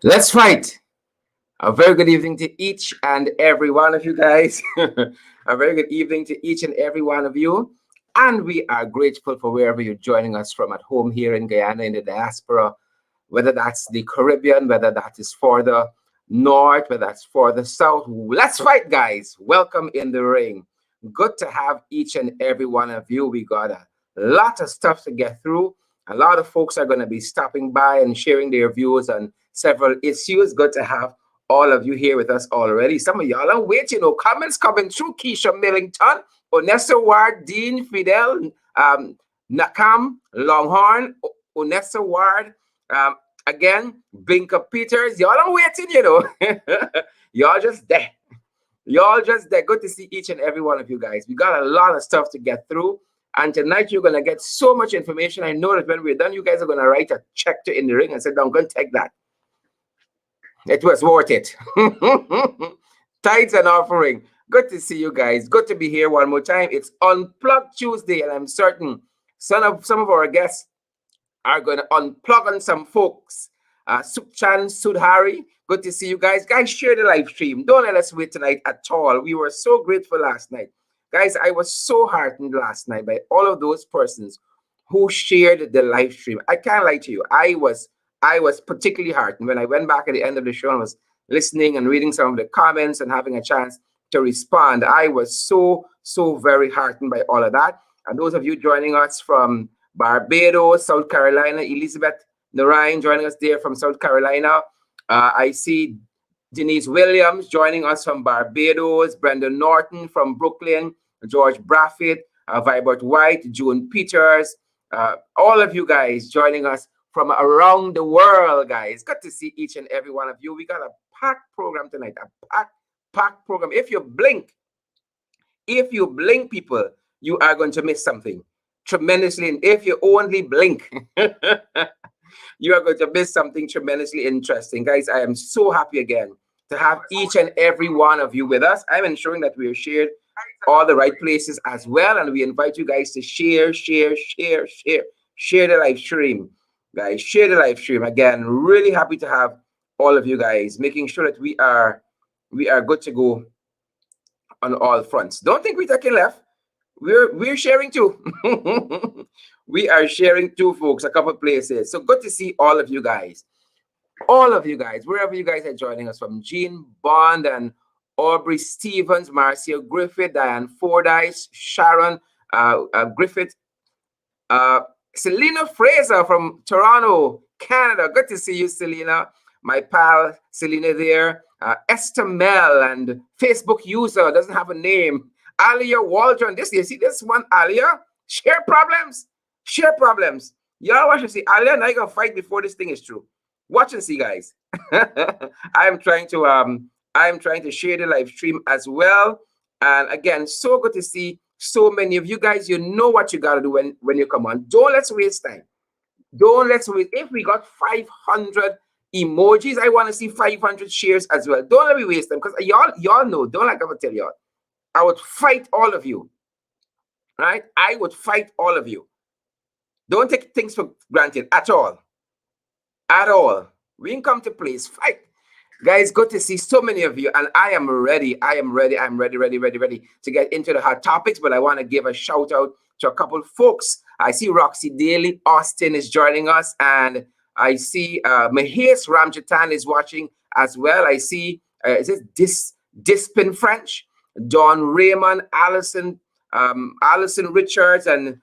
Let's fight. A very good evening to each and every one of you guys. A very good evening to each and every one of you. And we are grateful for wherever you're joining us from at home here in Guyana, in the diaspora, whether that's the Caribbean, whether that is for the north, whether that's for the south. Let's fight, guys. Welcome in the ring. Good to have each and every one of you. We got a lot of stuff to get through. A lot of folks are going to be stopping by and sharing their views on several issues. Good to have all of you here with us already. Some of y'all are waiting. Comments coming through. Keisha Millington, Onessa Ward, Dean Fidel, Nakam, Longhorn, Onessa Ward, um, again, Binker Peters. Y'all are waiting. Y'all just there. Y'all just there. Good to see each and every one of you guys. We got a lot of stuff to get through. And tonight you're going to get so much information. I know that when we're done, you guys are going to write a check to In the Ring and say, I'm going to take that. It was worth it. Tithes and offering. Good to see you guys. Good to be here one more time. It's Unplugged Tuesday, and I'm certain some of our guests are going to unplug on some folks. Sukchan Sudhari, good to see you guys. Guys, share the live stream. Don't let us wait tonight at all. We were so grateful last night. Guys, I was so heartened last night by all of those persons who shared the live stream. I can't lie to you. I was particularly heartened when I went back at the end of the show and was listening and reading some of the comments and having a chance to respond. I was so very heartened by all of that. And those of you joining us from Barbados, South Carolina, Elizabeth Narayan joining us there from South Carolina. I see Denise Williams joining us from Barbados, Brendan Norton from Brooklyn, George Braffett, Vibert White, June Peters, all of you guys joining us from around the world, guys. Good to see each and every one of you. We got a packed program tonight, a packed program. If you blink, people, you are going to miss something tremendously. And if you only blink, you are going to miss something tremendously interesting. Guys, I am so happy again to have each and every one of you with us. I'm ensuring that we are shared all the right places as well. And we invite you guys to share the live stream. Guys, share the live stream. Again, really happy to have all of you guys, making sure that we are good to go on all fronts. Don't think we're taking left. We're sharing too. We are sharing too, folks, a couple places. So good to see all of you guys. All of you guys, wherever you guys are joining us from. Jean Bond and Aubrey Stevens, Marcia Griffith, Diane Fordyce, Sharon Griffith, Selena Fraser from Toronto, Canada. Good to see you, Selena. My pal, Selena there. Esther Mel and Facebook user, doesn't have a name. Alia Waldron. You see this one, Alia? Share problems. Y'all watch and see. Alia and I gonna fight before this thing is true. Watch and see, guys. I'm trying to share the live stream as well. And again, so good to see so many of you guys. You know what you gotta do when you come on. Don't let's waste time. If we got 500 emojis, I want to see 500 shares as well. Don't let me waste them, because y'all know. Don't like I'm gonna tell y'all. I would fight all of you. Right? I would fight all of you. Don't take things for granted at all. At all. We can come to place. Fight. Guys, good to see so many of you. And I am ready. I'm ready to get into the hot topics. But I want to give a shout out to a couple folks. I see Roxy Daly Austin is joining us. And I see Mahes Ramjatan is watching as well. I see, is it Dispin French? Don Raymond, Allison Richards, and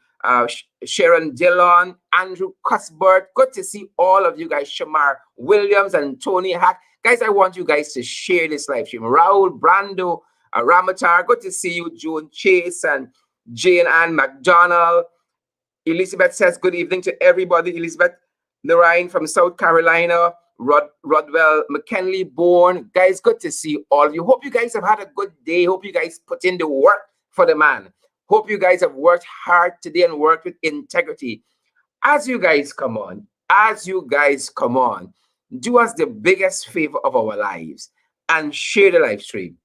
Sharon Dillon, Andrew Cuthbert. Good to see all of you guys. Shamar Williams and Tony Hack. Guys, I want you guys to share this live stream. Raul Brando, Ramatar. Good to see you. Joan Chase and Jane Ann McDonald. Elizabeth says good evening to everybody. Elizabeth Narayan from South Carolina. Rodwell McKinley Bourne. Guys, good to see all of you. Hope you guys have had a good day. Hope you guys put in the work for the man. Hope you guys have worked hard today and worked with integrity. As you guys come on, do us the biggest favor of our lives and share the live stream.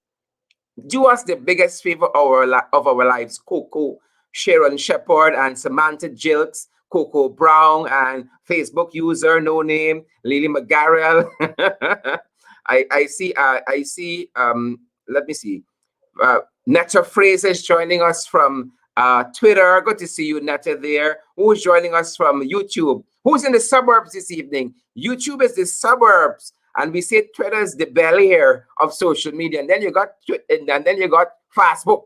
Do us the biggest favor of our lives. Coco, Sharon Shepard, and Samantha Jilks. Coco Brown, and Facebook user no name Lily McGarrell. I see let me see. Netta Fraser is joining us from Twitter. Good to see you, Netta, there. Who's joining us from YouTube? Who's in the suburbs this evening? YouTube is the suburbs, and we say Twitter is the belly here of social media. And then you got Facebook.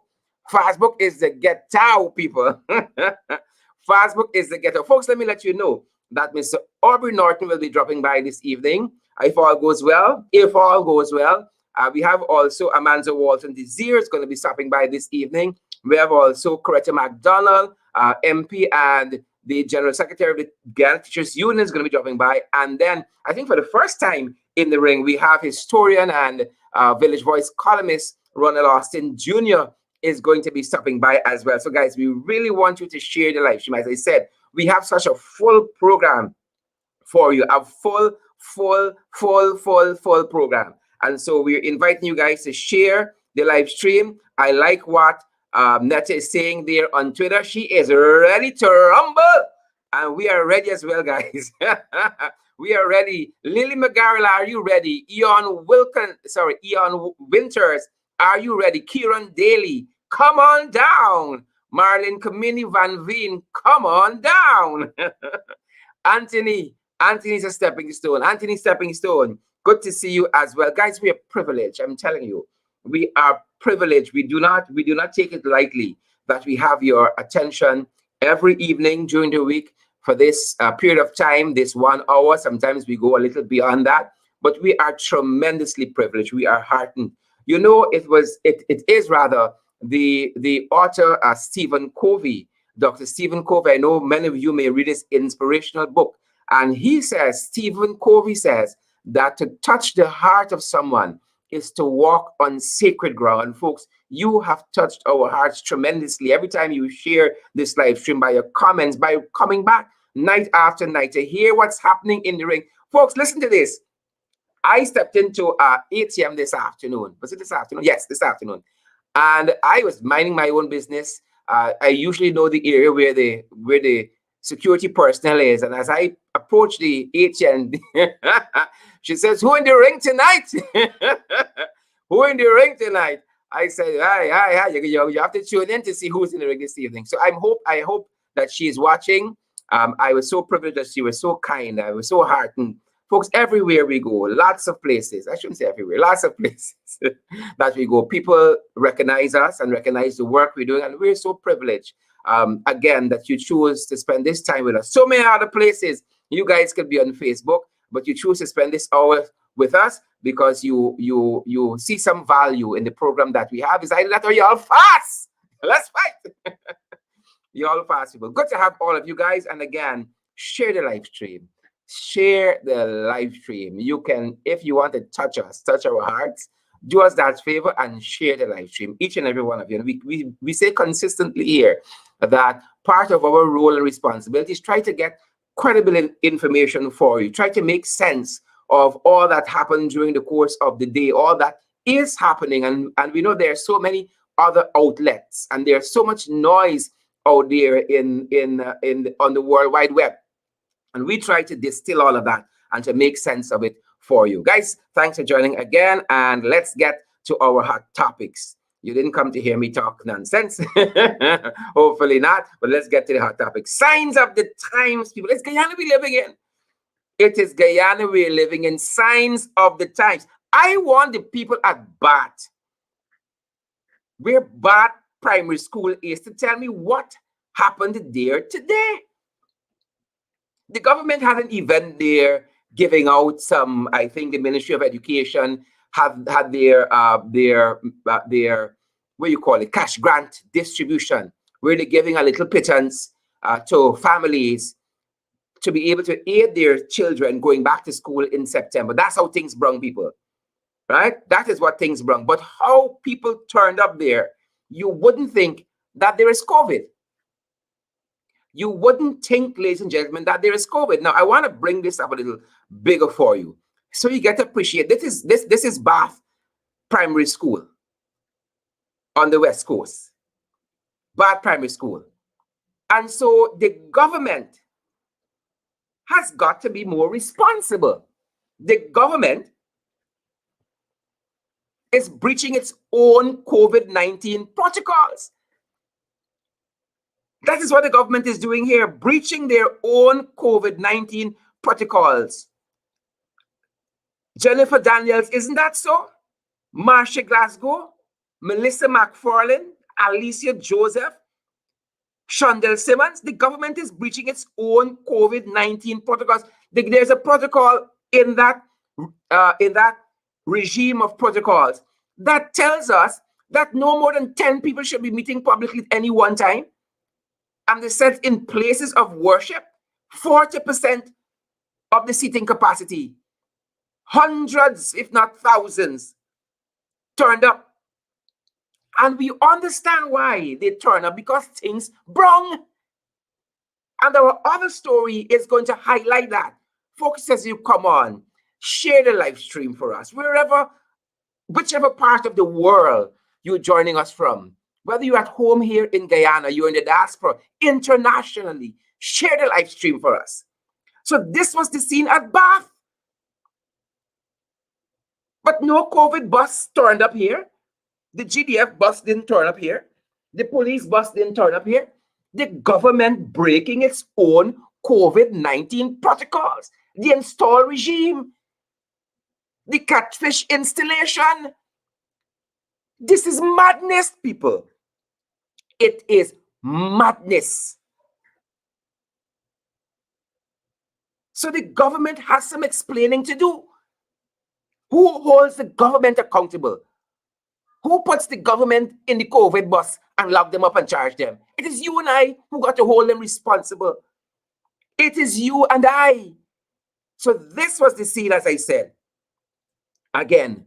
Facebook is the ghetto, people. Facebook is the ghetto. Folks, let me let you know that Mr. Aubrey Norton will be dropping by this evening. If all goes well, we have also Amanza Walton-Disir is going to be stopping by this evening. We have also Coretta McDonald, MP, and the General Secretary of the Ghana Teachers Union is going to be dropping by. And then I think for the first time in the ring, we have historian and Village Voice columnist Ronald Austin Jr. is going to be stopping by as well. So guys, we really want you to share the live stream. As I said, we have such a full program for you, a full program. And so we're inviting you guys to share the live stream. I like what Netta is saying there on Twitter. She is ready to rumble. And we are ready as well, guys. We are ready. Lily McGarrell, are you ready? Eon Winters, are you ready? Kieran Daly, come on down. Marlene Kamini Van Veen, come on down. Anthony's a stepping stone. Anthony Stepping Stone, good to see you as well. Guys, we are privileged. I'm telling you, we are privileged. We do not take it lightly that we have your attention every evening during the week for this period of time, this 1 hour. Sometimes we go a little beyond that, but we are tremendously privileged. We are heartened. You know, it is rather the author Stephen Covey, Dr. Stephen Covey. I know many of you may read his inspirational book. And he says, Stephen Covey says, that to touch the heart of someone is to walk on sacred ground. And folks, you have touched our hearts tremendously every time you share this live stream, by your comments, by coming back night after night to hear what's happening in the ring. Folks, listen to this. I stepped into ATM this afternoon. Was it this afternoon? Yes, this afternoon. And I was minding my own business. I usually know the area where the security personnel is. And as I approach the ATM, she says, "Who in the ring tonight?" Who in the ring tonight? I said, hi. You have to tune in to see who's in the ring this evening. So I hope that she is watching. I was so privileged that she was so kind. I was so heartened. Folks, everywhere we go, lots of places, I shouldn't say everywhere, lots of places that we go, people recognize us and recognize the work we're doing. And we're so privileged, again, that you choose to spend this time with us. So many other places you guys could be on Facebook, but you choose to spend this hour with us because you see some value in the program that we have. Is either that or y'all fast. Let's fight. Y'all fast people. Good to have all of you guys. And again, share the live stream. Share the live stream. You can, if you want to touch us, touch our hearts, do us that favor and share the live stream, each and every one of you. And we say consistently here that part of our role and responsibility is try to get credible information for you, try to make sense of all that happened during the course of the day, all that is happening. And we know there are so many other outlets and there's so much noise out there on the World Wide Web. And we try to distill all of that and to make sense of it for you. Guys, thanks for joining again. And let's get to our hot topics. You didn't come to hear me talk nonsense. Hopefully not. But let's get to the hot topics. Signs of the times, people. It's Guyana we're living in. It is Guyana we're living in. Signs of the times. I want the people at Gov't, where Gov't Primary School is, to tell me what happened there today. The government had an event there giving out some, I think the Ministry of Education had their what you call it, cash grant distribution, where they're giving a little pittance to families to be able to aid their children going back to school in September. That's how things brung, people, right? That is what things brung. But how people turned up there, you wouldn't think that there is COVID. You wouldn't think, ladies and gentlemen, that there is COVID. Now, I want to bring this up a little bigger for you, so you get to appreciate this is Gov't Primary School on the West Coast. Gov't Primary School. And so the government has got to be more responsible. The government is breaching its own COVID-19 protocols. That is what the government is doing here, breaching their own COVID-19 protocols. Jennifer Daniels, isn't that so? Marcia Glasgow, Melissa McFarlane, Alicia Joseph, Shondell Simmons. The government is breaching its own COVID-19 protocols. There's a protocol in that regime of protocols that tells us that no more than 10 people should be meeting publicly at any one time. And they said in places of worship, 40% of the seating capacity. Hundreds, if not thousands, turned up. And we understand why they turn up, because things wrong. And our other story is going to highlight that. Folks, as you come on, share the live stream for us, whichever part of the world you're joining us from. Whether you're at home here in Guyana, you're in the diaspora, internationally, share the live stream for us. So this was the scene at Bath. But no COVID bus turned up here. The GDF bus didn't turn up here. The police bus didn't turn up here. The government breaking its own COVID-19 protocols. The install regime. The catfish installation. This is madness, people. It is madness. So the government has some explaining to do. Who holds the government accountable? Who puts the government in the COVID bus and lock them up and charge them? It is you and I who got to hold them responsible. It is you and I. So this was the scene, as I said, again,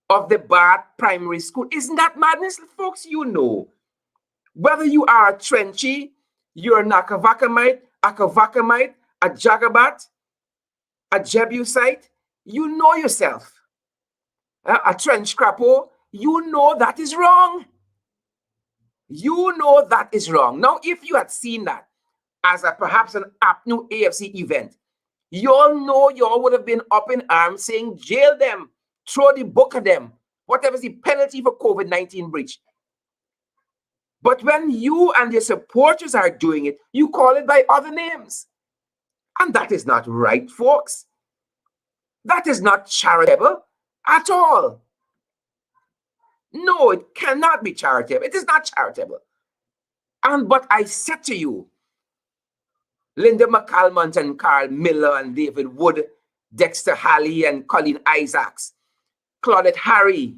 of the Bath Primary School. Isn't that madness, folks? You know, whether you are a Trenchy, you're an Akavakamite, a Jagabat, a Jebusite, you know yourself. A trench crapo, you know that is wrong. You know that is wrong. Now, if you had seen that as perhaps an APNU AFC event, you all know you all would have been up in arms saying, jail them, throw the book at them, whatever is the penalty for COVID-19 breach. But when you and your supporters are doing it, you call it by other names. And that is not right, folks. That is not charitable at all. No, it cannot be charitable. It is not charitable. But I said to you, Linda McCalmont and Carl Miller and David Wood, Dexter Halley and Colleen Isaacs, Claudette Harry,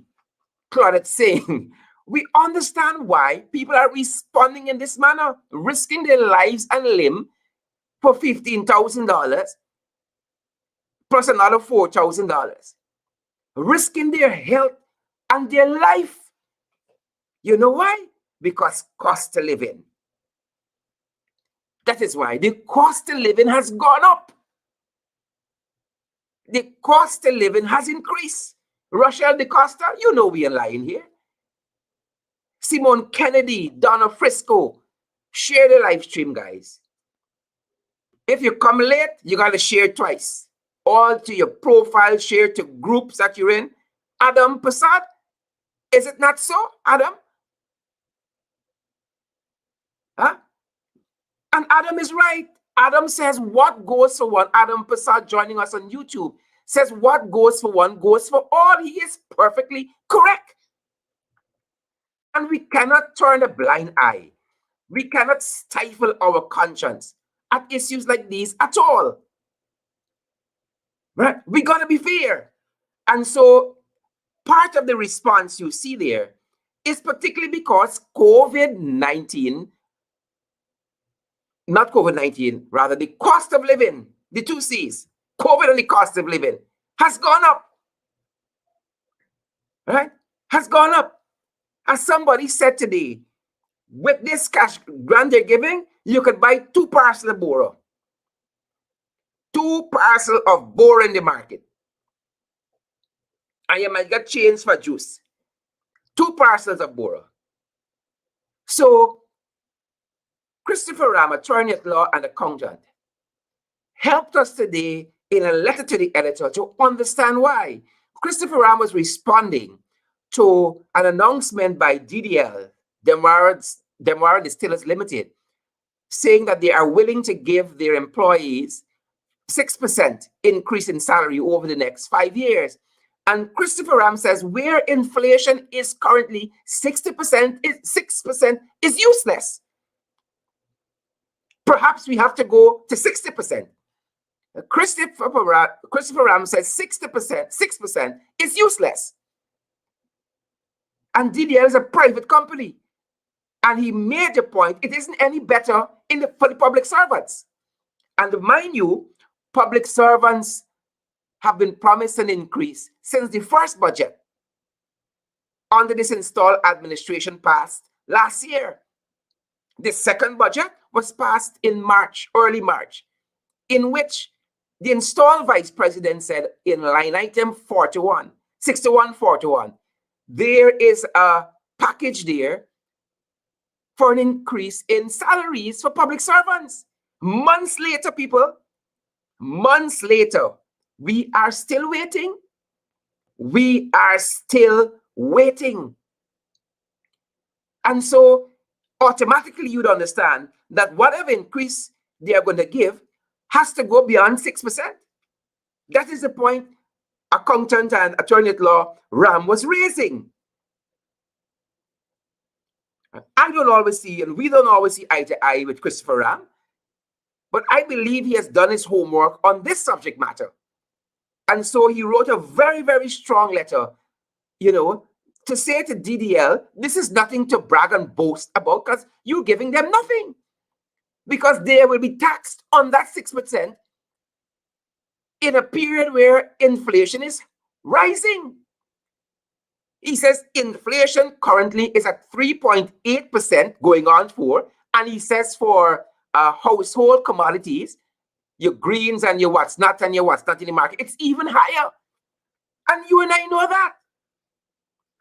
Claudette Singh, we understand why people are responding in this manner, risking their lives and limb for $15,000 plus another $4,000, risking their health and their life. You know why? Because cost of living. That is why the cost of living has gone up. The cost of living has increased. Rochelle DeCosta, you know we are lying here. Simone Kennedy, Donna Frisco, share the live stream, guys. If you come late, you got to share twice. All to your profile, share to groups that you're in. Adam Prasad, is it not so, Adam? Huh? And Adam is right. Adam says what goes for one. Adam Prasad joining us on YouTube says what goes for one goes for all. He is perfectly correct. And we cannot turn a blind eye. We cannot stifle our conscience at issues like these at all. Right? We got to be fair. And so part of the response you see there is particularly because COVID-19, not COVID-19, rather the cost of living, the two C's, COVID and the cost of living, has gone up. Right? Has gone up. As somebody said today, with this cash grant they're giving, you could buy 2 parcels of Boro. 2 parcels of Boro in the market. And you might get change for juice. 2 parcels of Boro. So, Christopher Ram, attorney at law and accountant, helped us today in a letter to the editor to understand why. Christopher Ram was responding to an announcement by DDL, Demerara Distillers Limited, saying that they are willing to give their employees 6% increase in salary over the next 5 years. And Christopher Ram says where inflation is currently 6% is useless. Perhaps we have to go to 60%. Christopher Ram says 6% is useless. And DDL is a private company. And he made the point, it isn't any better for the public servants. And mind you, public servants have been promised an increase since the first budget under this installed administration passed last year. The second budget was passed in March, early March, in which the installed vice president said in line item 6141, there is a package there for an increase in salaries for public servants. Months later, people, months later, we are still waiting. We are still waiting. And so automatically you'd understand that whatever increase they are going to give has to go beyond 6%. That is the point accountant and attorney at law Ram was raising. I don't always see, and we don't always see eye to eye with Christopher Ram, but I believe he has done his homework on this subject matter. And so he wrote a very, very strong letter, to say to DDL, this is nothing to brag and boast about because you're giving them nothing. Because they will be taxed on that 6% in a period where inflation is rising. He says inflation currently is at 3.8% going on 4. And he says for household commodities, your greens and your what's not in the market, it's even higher. And you and I know that.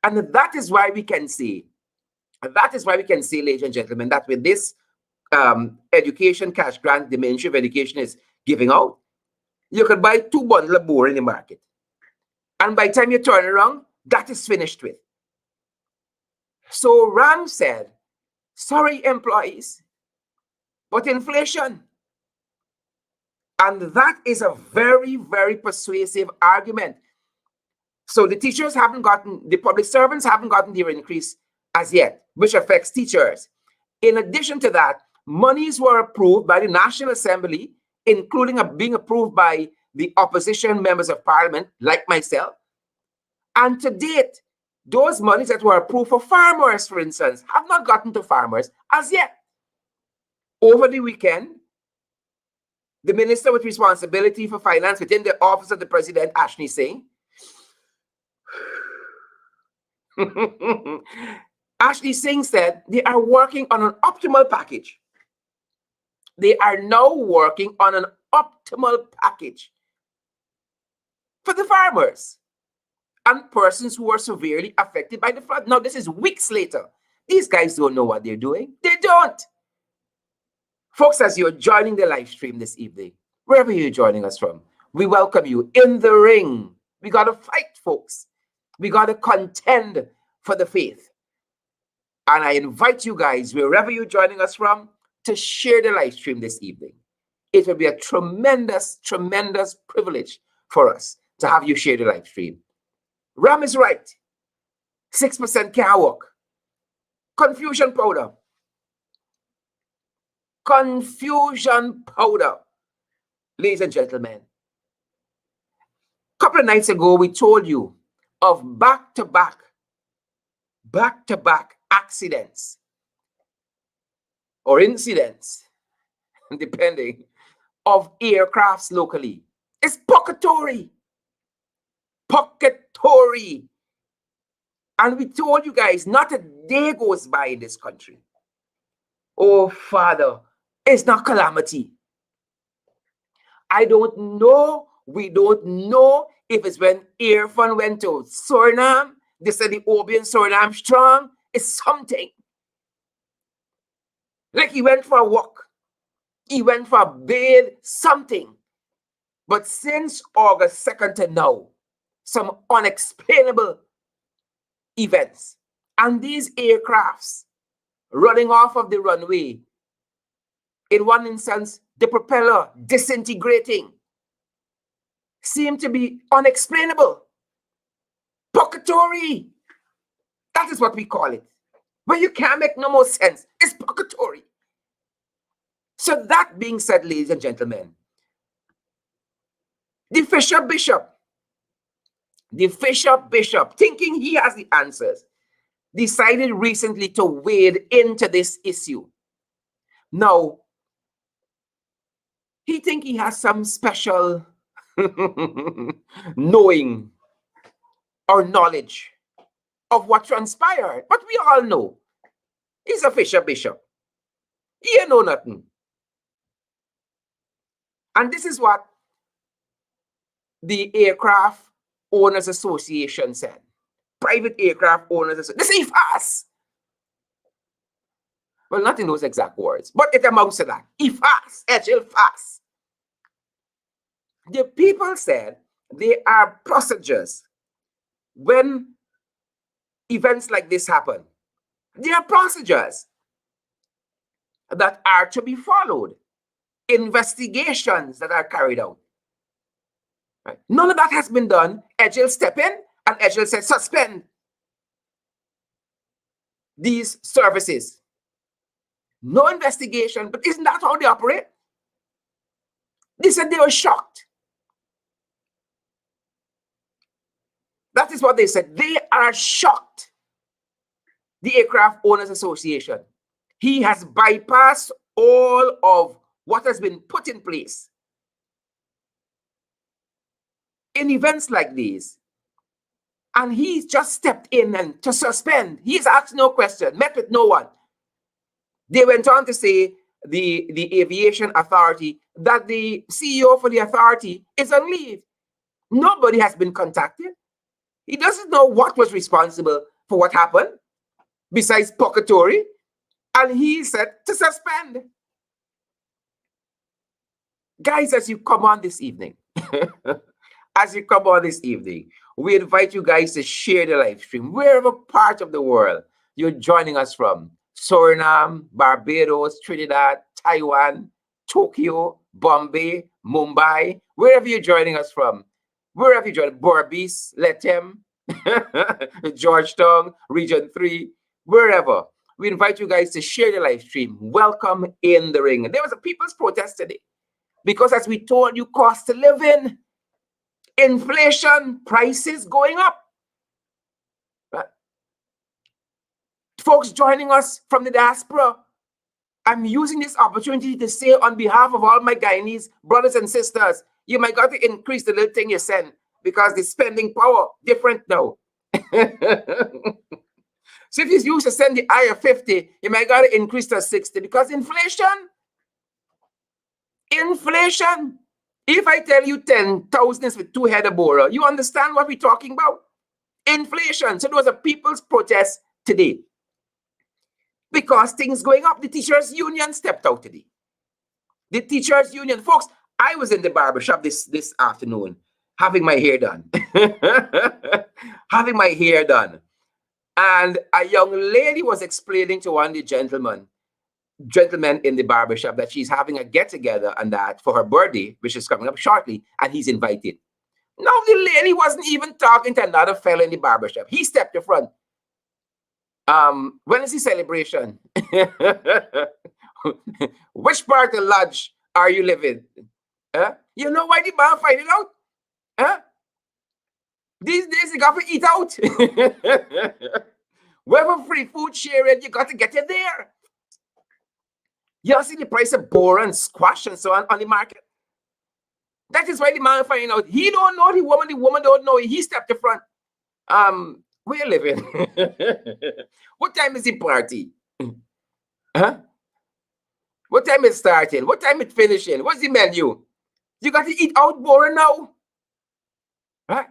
And that is why we can say, ladies and gentlemen, that with this education cash grant the Ministry of Education is giving out, you could buy 2 bundles of board in the market. And by the time you turn around, that is finished with. So Ram said, sorry, employees, but inflation. And that is a very, very persuasive argument. So the teachers haven't gotten, the public servants haven't gotten their increase as yet, which affects teachers. In addition to that, monies were approved by the National Assembly, including being approved by the opposition members of parliament, like myself. And to date, those monies that were approved for farmers, for instance, have not gotten to farmers as yet. Over the weekend, the minister with responsibility for finance within the office of the president, Ashley Singh, Ashley Singh said they are working on an optimal package. They are now working on an optimal package for the farmers and persons who are severely affected by the flood. Now, this is weeks later. These guys don't know what they're doing. They don't. Folks, as you're joining the live stream this evening, wherever you're joining us from, we welcome you in the ring. We got to fight, folks. We got to contend for the faith. And I invite you guys, wherever you're joining us from, to share the live stream this evening. It will be a tremendous, tremendous privilege for us to have you share the live stream. Ram is right. 6% can't work. Confusion powder. Confusion powder. Ladies and gentlemen, a couple of nights ago, we told you of back-to-back accidents or incidents, depending, of aircrafts locally. It's pocketory. Pocketory. And we told you guys, not a day goes by in this country. Oh, Father, it's not calamity. I don't know. We don't know if it's when Irfan went to Suriname. They said the Obi and Suriname strong. It's something. Like he went for a walk. He went for a bathe, something. But since August 2nd to now, some unexplainable events. And these aircrafts running off of the runway, in one instance, the propeller disintegrating, seem to be unexplainable. Purgatory. That is what we call it. When you can't make no more sense, it's purgatory. So that being said, ladies and gentlemen, the Fisher Bishop, thinking he has the answers, decided recently to wade into this issue. Now, he thinks he has some special knowing or knowledge of what transpired. But we all know he's a Fisher Bishop. He ain't know nothing. And this is what the Aircraft Owners Association said. Private Aircraft Owners Association. This is Fass. Well, not in those exact words, but it amounts to that. Fass, Edghill, Fass. The people said there are procedures when events like this happen. There are procedures that are to be followed, investigations that are carried out. Right? None of that has been done. Edghill step in and Edghill said suspend these services. No investigation, but isn't that how they operate? They said they were shocked. That is what they said. They are shocked. The Aircraft Owners Association. He has bypassed all of what has been put in place. In events like these, and he's just stepped in and to suspend. He's asked no question, met with no one. They went on to say, the Aviation Authority, that the CEO for the authority is on leave. Nobody has been contacted. He doesn't know what was responsible for what happened, besides purgatory, and he said to suspend. Guys, as you come on this evening, we invite you guys to share the live stream, wherever part of the world you're joining us from. Suriname, Barbados, Trinidad, Taiwan, Tokyo, Bombay, Mumbai, wherever you're joining us from. Wherever you join, Berbice, Lethem, Georgetown, Region 3, wherever. We invite you guys to share the live stream. Welcome in the ring. There was a people's protest today because, as we told you, cost of living, inflation, prices going up. Right? Folks joining us from the diaspora, I'm using this opportunity to say on behalf of all my Guyanese brothers and sisters, you might got to increase the little thing you send because the spending power different now. So if you used to send the higher 50, you might got to increase to 60 because inflation. If I tell you 10,000 is with 2 head of borer, you understand what we're talking about? Inflation. So there was a people's protest today because things going up. The teachers union stepped out today. The teachers union, folks. I was in the barbershop this afternoon having my hair done. And a young lady was explaining to one of the gentlemen in the barbershop that she's having a get-together and that for her birthday, which is coming up shortly, and he's invited. Now the lady wasn't even talking to another fellow in the barbershop. He stepped in front. When is the celebration? Which part of the lodge are you living? You know why the man find it out? These days you got to eat out. Wherever free food sharing, you got to get it there. You see the price of boar and squash and so on the market. That is why the man find out. He don't know the woman don't know. He stepped in front. Where you living? What time is the party? What time is starting? What time is finishing? What's the menu? You got to eat out more now. Right?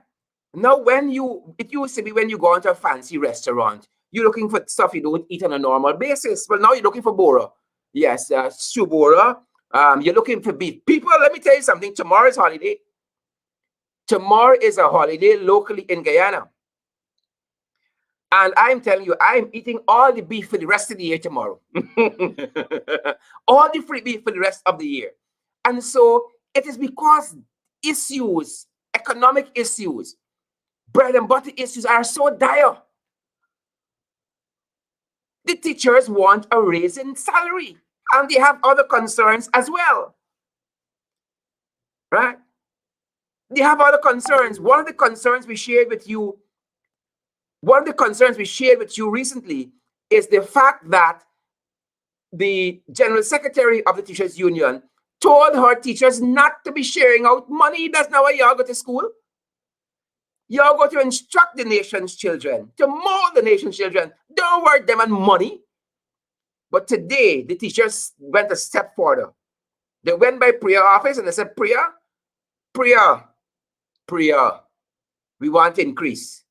Now, it used to be when you go into a fancy restaurant, you're looking for stuff you don't eat on a normal basis. Well, now you're looking for bora. Yes, stew bora, You're looking for beef. People, let me tell you something. Tomorrow is holiday. Tomorrow is a holiday locally in Guyana. And I'm telling you, I'm eating all the beef for the rest of the year tomorrow. All the free beef for the rest of the year. And so it is because issues, economic issues, bread and butter issues are so dire. The teachers want a raise in salary, and they have other concerns as well. Right? They have other concerns. One of the concerns we shared with you recently is the fact that the General Secretary of the Teachers Union told her teachers not to be sharing out money. That's not why y'all go to school. Y'all go to instruct the nation's children, to mold the nation's children. Don't worry them on money. But today, the teachers went a step further. They went by Priya office and they said, Priya, we want increase.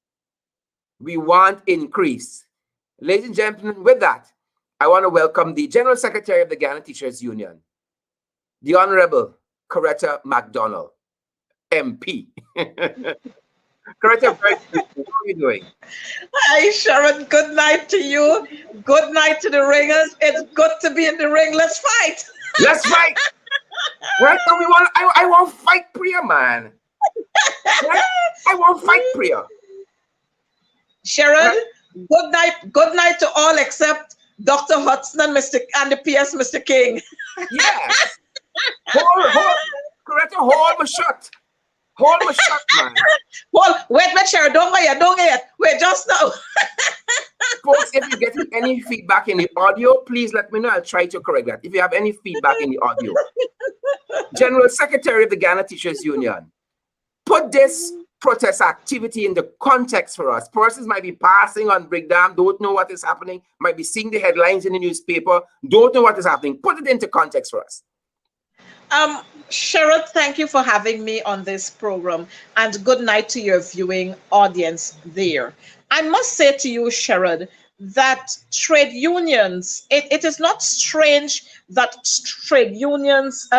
We want increase. Ladies and gentlemen, with that, I want to welcome the General Secretary of the Ghana Teachers Union, the Honorable Coretta McDonald, MP. Coretta, how are you doing? Hi, Sharon. Good night to you. Good night to the ringers. It's good to be in the ring. Let's fight. Let's fight. Right? So I want to fight Priya, man. Right? I want to fight Priya. Sharon, right? Good night to all except Dr. Hudson and the PS Mr. King. Yes. Coretta, hold my shot. Hold my shot, man. Wait, Sharon, don't go yet. Wait, just now. Folks, if you're getting any feedback in the audio, please let me know. I'll try to correct that. If you have any feedback in the audio. General Secretary of the Ghana Teachers Union, put this protest activity in the context for us. Persons might be passing on Brickdam, don't know what is happening, might be seeing the headlines in the newspaper, don't know what is happening. Put it into context for us. Sharon, thank you for having me on this program, and good night to your viewing audience there. I must say to you, Sharon, that trade unions, it is not strange that trade unions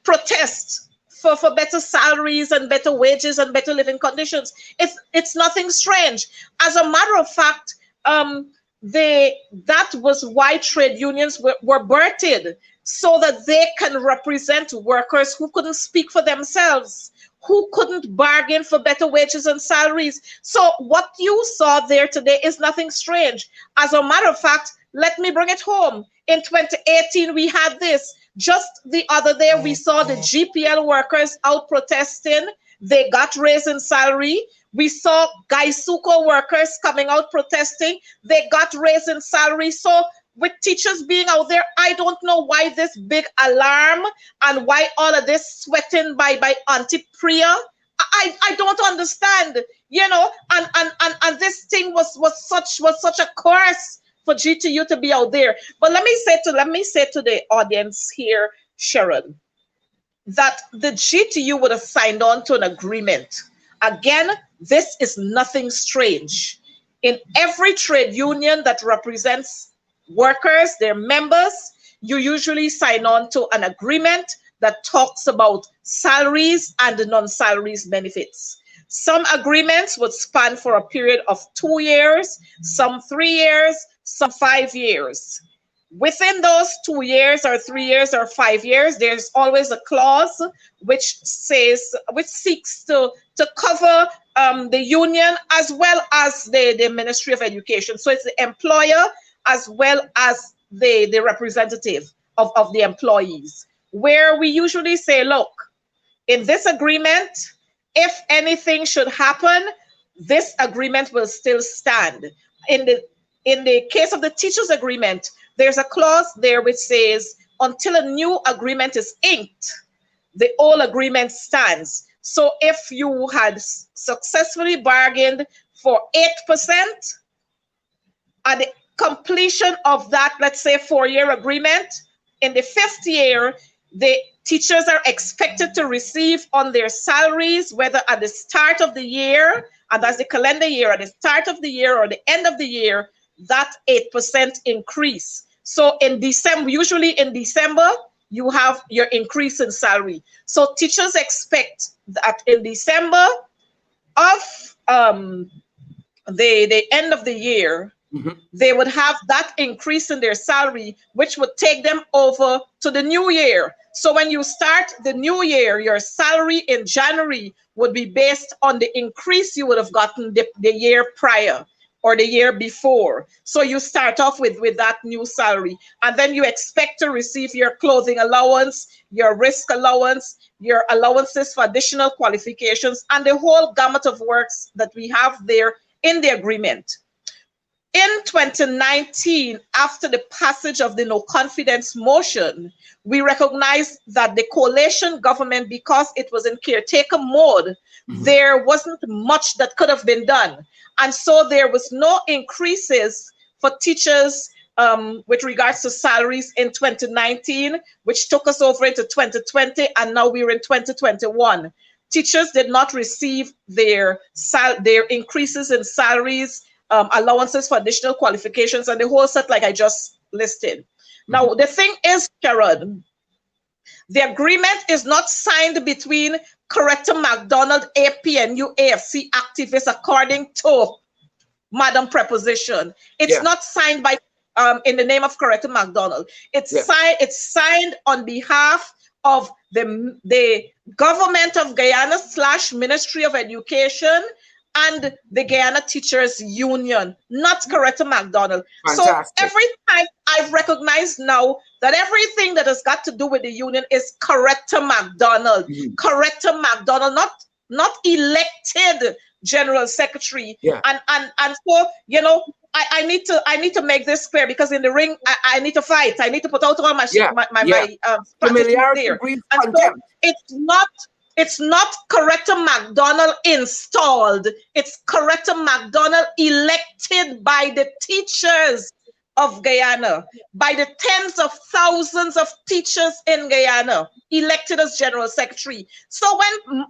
protest for better salaries and better wages and better living conditions. It's nothing strange. As a matter of fact, that was why trade unions were birthed, so that they can represent workers who couldn't speak for themselves, who couldn't bargain for better wages and salaries. So what you saw there today is nothing strange. As a matter of fact, let me bring it home. In 2018, we had this. Just the other day, we saw the GPL workers out protesting. They got raised in salary. We saw Gaisuko workers coming out protesting. They got raised in salary. So with teachers being out there, I don't know why this big alarm and why all of this sweating by Auntie Priya. I don't understand, you know, and this thing was such a curse for GTU to be out there. But let me say to the audience here, Sharon, that the GTU would have signed on to an agreement. Again, this is nothing strange. In every trade union that represents workers, their members, you usually sign on to an agreement that talks about salaries and the non-salaries benefits. Some agreements would span for a period of 2 years, some 3 years, some 5 years. Within those 2 years or 3 years or 5 years, there's always a clause which seeks to cover the union as well as the Ministry of Education. So it's the employer as well as the representative of the employees, where we usually say, look, in this agreement, if anything should happen, this agreement will still stand. In the case of the teachers' agreement, there's a clause there which says, until a new agreement is inked, the old agreement stands. So if you had successfully bargained for 8%, at the completion of that, let's say 4-year agreement, in the 5th year, the teachers are expected to receive on their salaries, whether at the start of the year, and that's the calendar year, at the start of the year or the end of the year, that 8% increase. So in December, usually in December, you have your increase in salary. So teachers expect that in December of the end of the year, they would have that increase in their salary, which would take them over to the new year. So when you start the new year, your salary in January would be based on the increase you would have gotten the year prior or the year before. So you start off with that new salary, and then you expect to receive your clothing allowance, your risk allowance, your allowances for additional qualifications, and the whole gamut of works that we have there in the agreement. In 2019, after the passage of the no confidence motion, we recognized that the coalition government, because it was in caretaker mode, there wasn't much that could have been done. And so there was no increases for teachers with regards to salaries in 2019, which took us over into 2020, and now we're in 2021. Teachers did not receive their increases in salaries, allowances for additional qualifications, and the whole set like I just listed. Now, the thing is, Sharon, the agreement is not signed between Coretta, McDonald, APNU, AFC activists, according to Madam Preposition. It's not signed by in the name of Coretta McDonald. It's signed on behalf of the government of Guyana / Ministry of Education and the Guyana Teachers Union, not Coretta McDonald. Fantastic. So every time I've recognized now that everything that has got to do with the union is Coretta McDonald. Coretta McDonald, not elected General Secretary. And so, you know, I need to make this clear, because in the ring I need to fight. I need to put out all my strategies there. And so it's not Coretta McDonald installed. It's Coretta McDonald elected by the teachers of Guyana, by the tens of thousands of teachers in Guyana, elected as General Secretary. So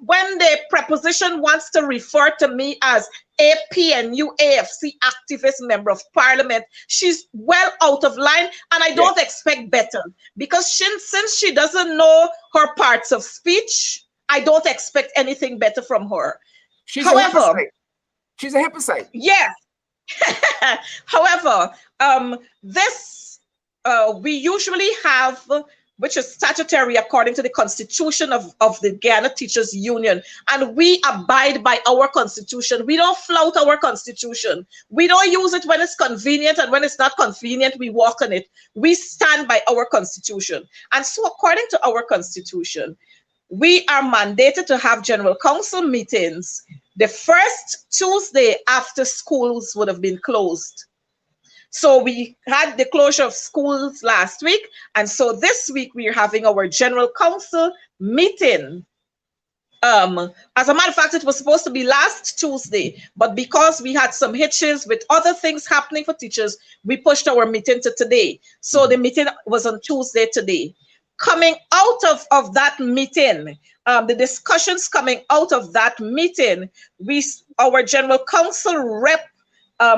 when the preposition wants to refer to me as APNU AFC activist member of parliament, she's well out of line, and I don't expect better, because since she doesn't know her parts of speech, I don't expect anything better from her. However, she's a hypocrite. Yes. However, we usually have, which is statutory according to the constitution of the Guyana Teachers Union, and we abide by our constitution. We don't flout our constitution. We don't use it when it's convenient, and when it's not convenient, we walk on it. We stand by our constitution. And so according to our constitution, we are mandated to have general council meetings the first Tuesday after schools would have been closed. So we had the closure of schools last week, and so this week we are having our general council meeting. As a matter of fact, it was supposed to be last Tuesday, but because we had some hitches with other things happening for teachers, we pushed our meeting to today. So the meeting was on Tuesday today. Coming out of that meeting, the discussions coming out of that meeting, our general council rep,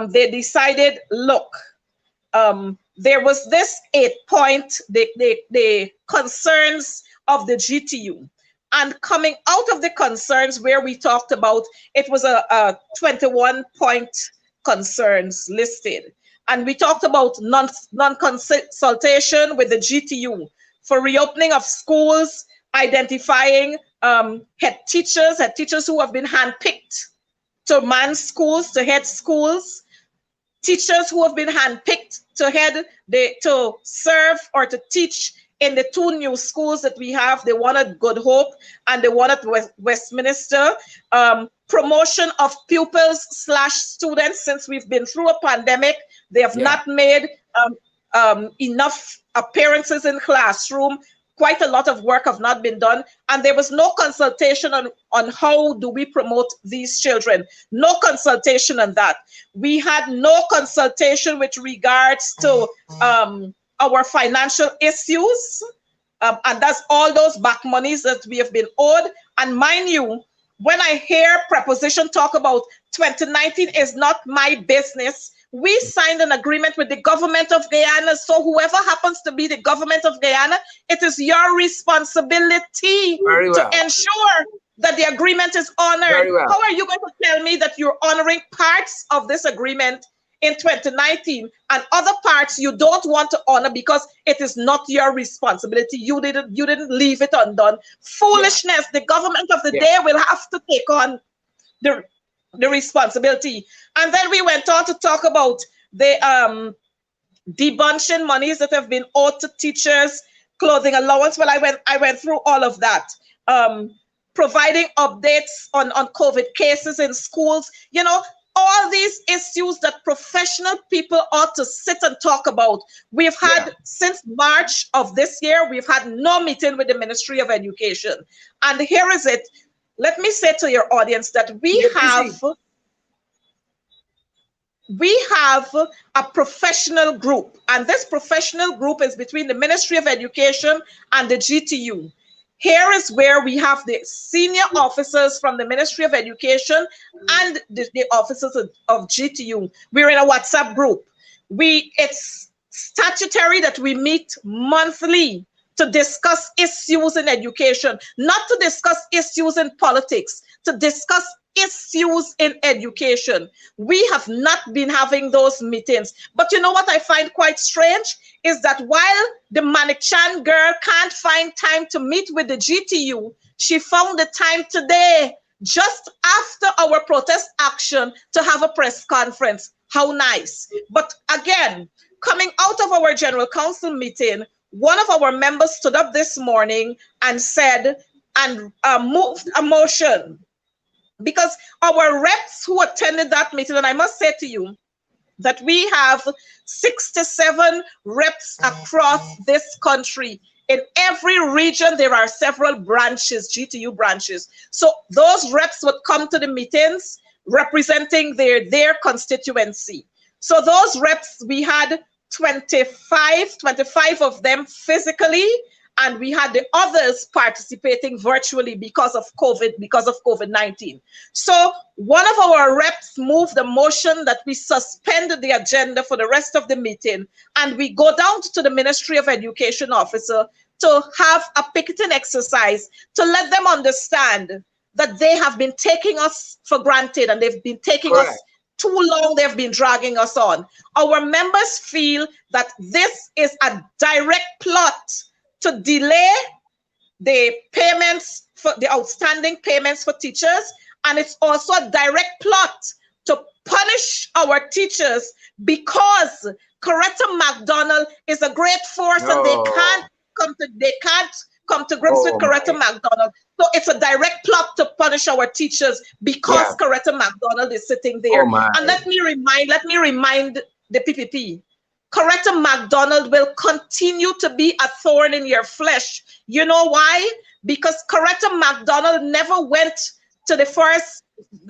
they decided, look, there was this 8-point, the concerns of the GTU. And coming out of the concerns where we talked about, it was a 21-point concerns listed. And we talked about non-consultation with the GTU for reopening of schools, identifying head teachers who have been handpicked to man schools, to head schools, teachers who have been handpicked to serve or to teach in the 2 new schools that we have, the one at Good Hope and the one at Westminster. Promotion of pupils / students, since we've been through a pandemic, they have not made enough appearances in classroom. Quite a lot of work have not been done, and there was no consultation on how do we promote these children. No consultation on that. We had no consultation with regards to our financial issues, and that's all those back monies that we have been owed. And mind you, when I hear preposition talk about 2019 is not my business, We signed an agreement with the government of Guyana. So whoever happens to be the government of Guyana, it is your responsibility to ensure that the agreement is honored. How are you going to tell me that you're honoring parts of this agreement in 2019 and other parts you don't want to honor because it is not your responsibility? You didn't leave it undone. Foolishness. The government of the day will have to take on the responsibility. And then we went on to talk about the debunching monies that have been owed to teachers, clothing allowance. Well, I went through all of that. Providing updates on COVID cases in schools, you know, all these issues that professional people ought to sit and talk about. We've had, since March of this year, we've had no meeting with the Ministry of Education. And here is it. Let me say to your audience that we have a professional group, and this professional group is between the Ministry of Education and the GTU. Here is where we have the senior officers from the Ministry of Education and the officers of GTU. We're in a WhatsApp group. It's statutory that we meet monthly to discuss issues in education, not to discuss issues in politics, to discuss issues in education. We have not been having those meetings. But you know what I find quite strange is that while the Manichan girl can't find time to meet with the GTU, she found the time today, just after our protest action, to have a press conference. How nice. But again, coming out of our General Council meeting, one of our members stood up this morning and said, and moved a motion, because our reps who attended that meeting, and I must say to you that we have 67 reps across this country. In every region, there are several branches, GTU branches. So those reps would come to the meetings representing their constituency. So those reps, we had 25 of them physically, and we had the others participating virtually because of COVID-19. So one of our reps moved a motion that we suspended the agenda for the rest of the meeting, and we go down to the Ministry of Education officer to have a picketing exercise to let them understand that they have been taking us for granted and they've been taking us too long. They've been dragging us on. Our members feel that this is a direct plot to delay the payments for the outstanding payments for teachers, and it's also a direct plot to punish our teachers because Coretta McDonald is a great force and they can't come to grips with Coretta McDonald. So it's a direct plot to punish our teachers because Coretta McDonald is sitting there. And let me remind the PPP, Coretta McDonald will continue to be a thorn in your flesh. You know why? Because Coretta McDonald never went to the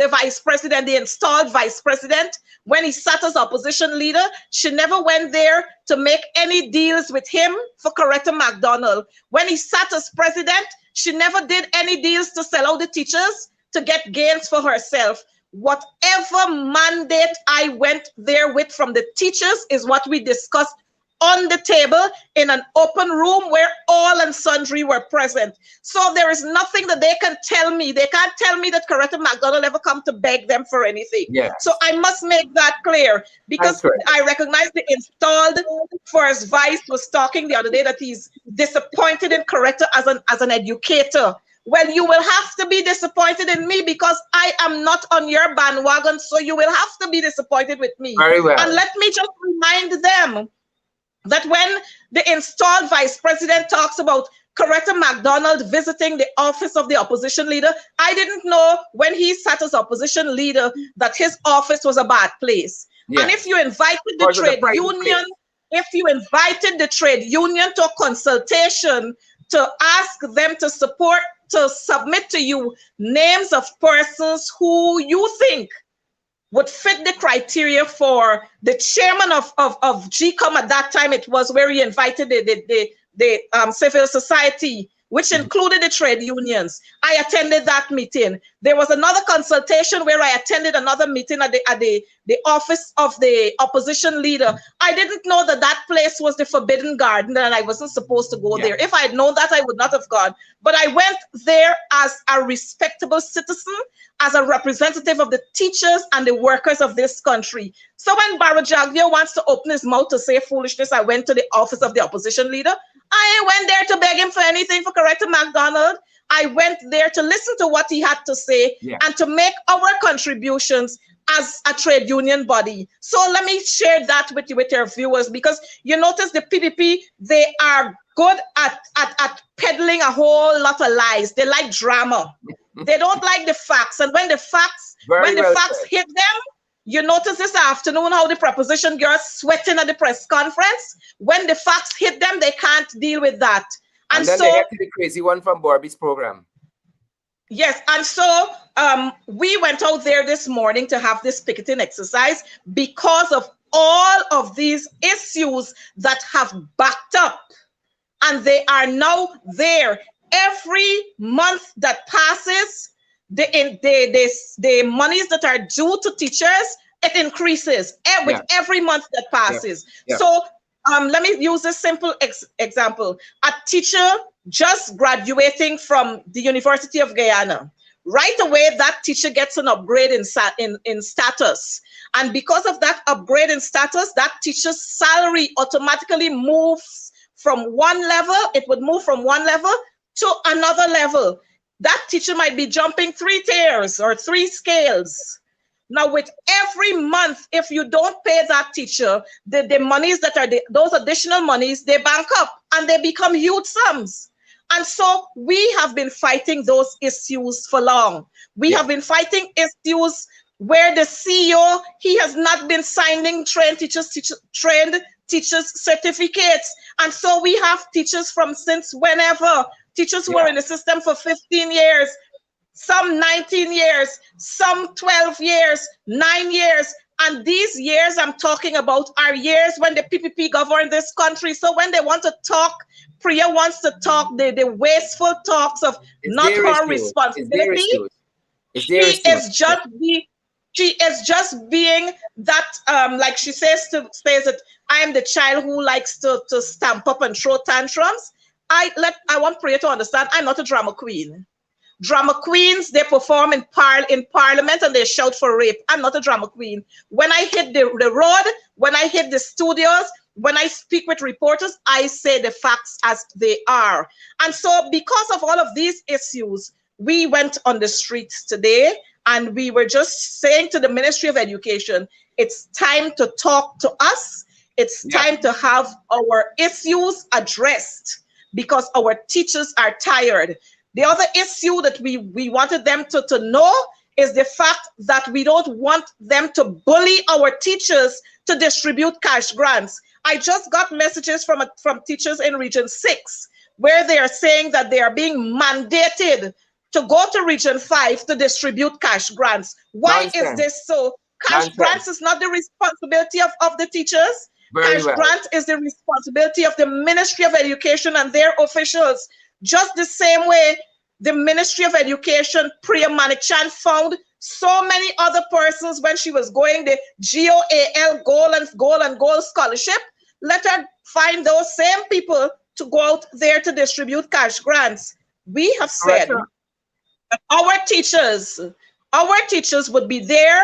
vice president, the installed vice president, when he sat as opposition leader. She never went there to make any deals with him for Coretta McDonald. When he sat as president, she never did any deals to sell out the teachers to get gains for herself. Whatever mandate I went there with from the teachers is what we discussed on the table in an open room where all and sundry were present. So there is nothing that they can tell me. They can't tell me that Coretta McDonald ever come to beg them for anything. So I must make that clear, because I recognize the installed first vice was talking the other day that he's disappointed in Coretta as an educator. Well, you will have to be disappointed in me because I am not on your bandwagon, so you will have to be disappointed with me. Very well. And let me just remind them that when the installed vice president talks about Coretta McDonald visiting the office of the opposition leader, I didn't know when he sat as opposition leader that his office was a bad place. And if you invited the trade union, to a consultation to ask them to submit to you names of persons who you think would fit the criteria for the chairman of GCOM at that time, it was where he invited the civil society which included the trade unions. I attended that meeting. There was another consultation where I attended another meeting at the office of the opposition leader. I didn't know that that place was the forbidden garden and I wasn't supposed to go there. If I had known that, I would not have gone. But I went there as a respectable citizen, as a representative of the teachers and the workers of this country. So when Barajaglia wants to open his mouth to say foolishness, I went to the office of the opposition leader. I went there to beg him for anything for Coretta McDonald. I went there to listen to what he had to say and to make our contributions as a trade union body. So let me share that with you, with your viewers, because you notice the PPP, they are good at peddling a whole lot of lies. They like drama. They don't like the facts. And when the facts hit them, you notice this afternoon how the preposition girls sweating at the press conference. When the facts hit them, they can't deal with that. And then so, they get to the crazy one from Barbie's program. Yes, and so we went out there this morning to have this picketing exercise because of all of these issues that have backed up. And they are now there. Every month that passes, the monies that are due to teachers, it increases with every month that passes. So let me use a simple example. A teacher just graduating from the University of Guyana, right away that teacher gets an upgrade in status. And because of that upgrade in status, that teacher's salary automatically moves from one level, it would move from one level to another level. That teacher might be jumping 3 tiers or 3 scales. Now, with every month, if you don't pay that teacher, the monies that are those additional monies, they bank up and they become huge sums. And so we have been fighting those issues for long. We have been fighting issues where the CEO, he has not been signing trained teachers certificates. And so we have teachers from since whenever, teachers who are in the system for 15 years, some 19 years, some 12 years, 9 years. And these years I'm talking about are years when the PPP governed this country. So when they want to talk, Priya wants to talk the wasteful talks of not her responsibility. She is just being that, like she says that I am the child who likes to stamp up and throw tantrums. I want Priya to understand I'm not a drama queen. Drama queens, they perform in parliament and they shout for rape. I'm not a drama queen. When I hit the road, when I hit the studios, when I speak with reporters, I say the facts as they are. And so because of all of these issues, we went on the streets today and we were just saying to the Ministry of Education, it's time to talk to us. It's time to have our issues addressed because our teachers are tired. The other issue that we wanted them to know is the fact that we don't want them to bully our teachers to distribute cash grants. I just got messages from teachers in Region 6 where they are saying that they are being mandated to go to Region 5 to distribute cash grants. Why is this so? Cash grants is not the responsibility of the teachers. Cash grant is the responsibility of the Ministry of Education and their officials. Just the same way the Ministry of Education, Priya Manichan, found so many other persons when she was going the GOAL Gold Scholarship. Let her find those same people to go out there to distribute cash grants. We have said that our teachers would be there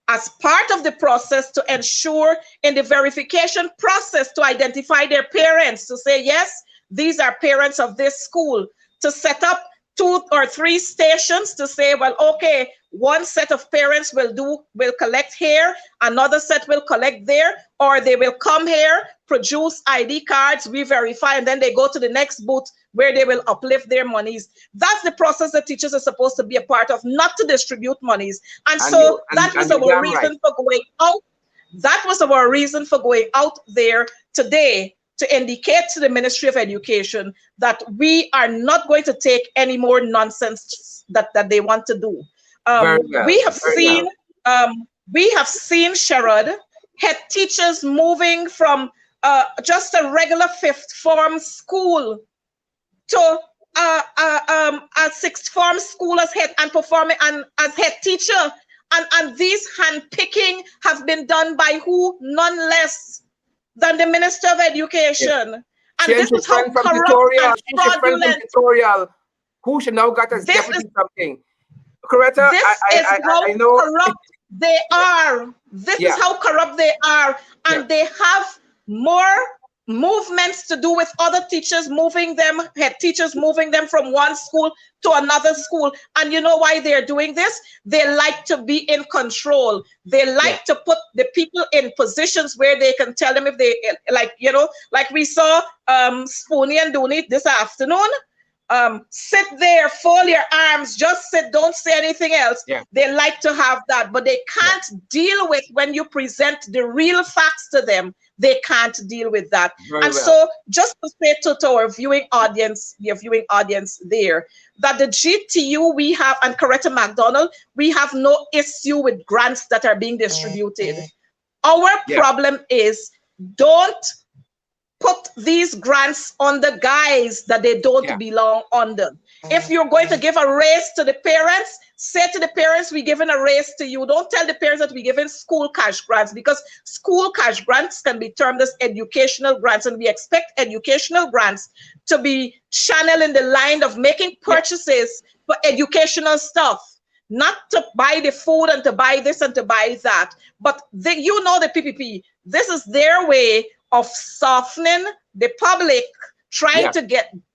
as part of the process to ensure in the verification process to identify their parents, to say, yes, these are parents of this school, to set up 2 or 3 stations to say, well, okay, one set of parents will collect here, another set will collect there, or they will come here, produce ID cards, we verify, and then they go to the next booth where they will uplift their monies. That's the process that teachers are supposed to be a part of, not to distribute monies. And so that was our reason for going out. That was our reason for going out there today, to indicate to the Ministry of Education that we are not going to take any more nonsense that they want to do. We have seen Sherrod, head teachers moving from just a regular 5th form school to a sixth form school as head and performing and as head teacher. And these handpicking have been done by who? None less than the Minister of Education. And Change this is how from corrupt tutorial. and Change your friend from fraudulent. tutorial. Who should now got us deputy something? Coretta, I know. Corrupt they are. This is how corrupt they are. And they have more movements to do with other teachers moving them, head teachers moving them from one school to another school. And you know why they're doing this? They like to be in control. They like to put the people in positions where they can tell them if they, like, you know, like we saw Spoonie and Dooney this afternoon. Sit there, fold your arms, just sit, don't say anything else. They like to have that, but they can't deal with when you present the real facts to them. They can't deal with that. So just to say to our viewing audience, your viewing audience there, that the GTU we have, and Coretta McDonald, we have no issue with grants that are being distributed. Our problem is don't put these grants on the guys that they don't belong under. If you're going to give a raise to the parents, say to the parents, we're giving a raise to you. Don't tell the parents that we're giving school cash grants, because school cash grants can be termed as educational grants, and we expect educational grants to be channeled in the line of making purchases for educational stuff, not to buy the food and to buy this and to buy that. But you know the PPP, this is their way of softening the public, trying to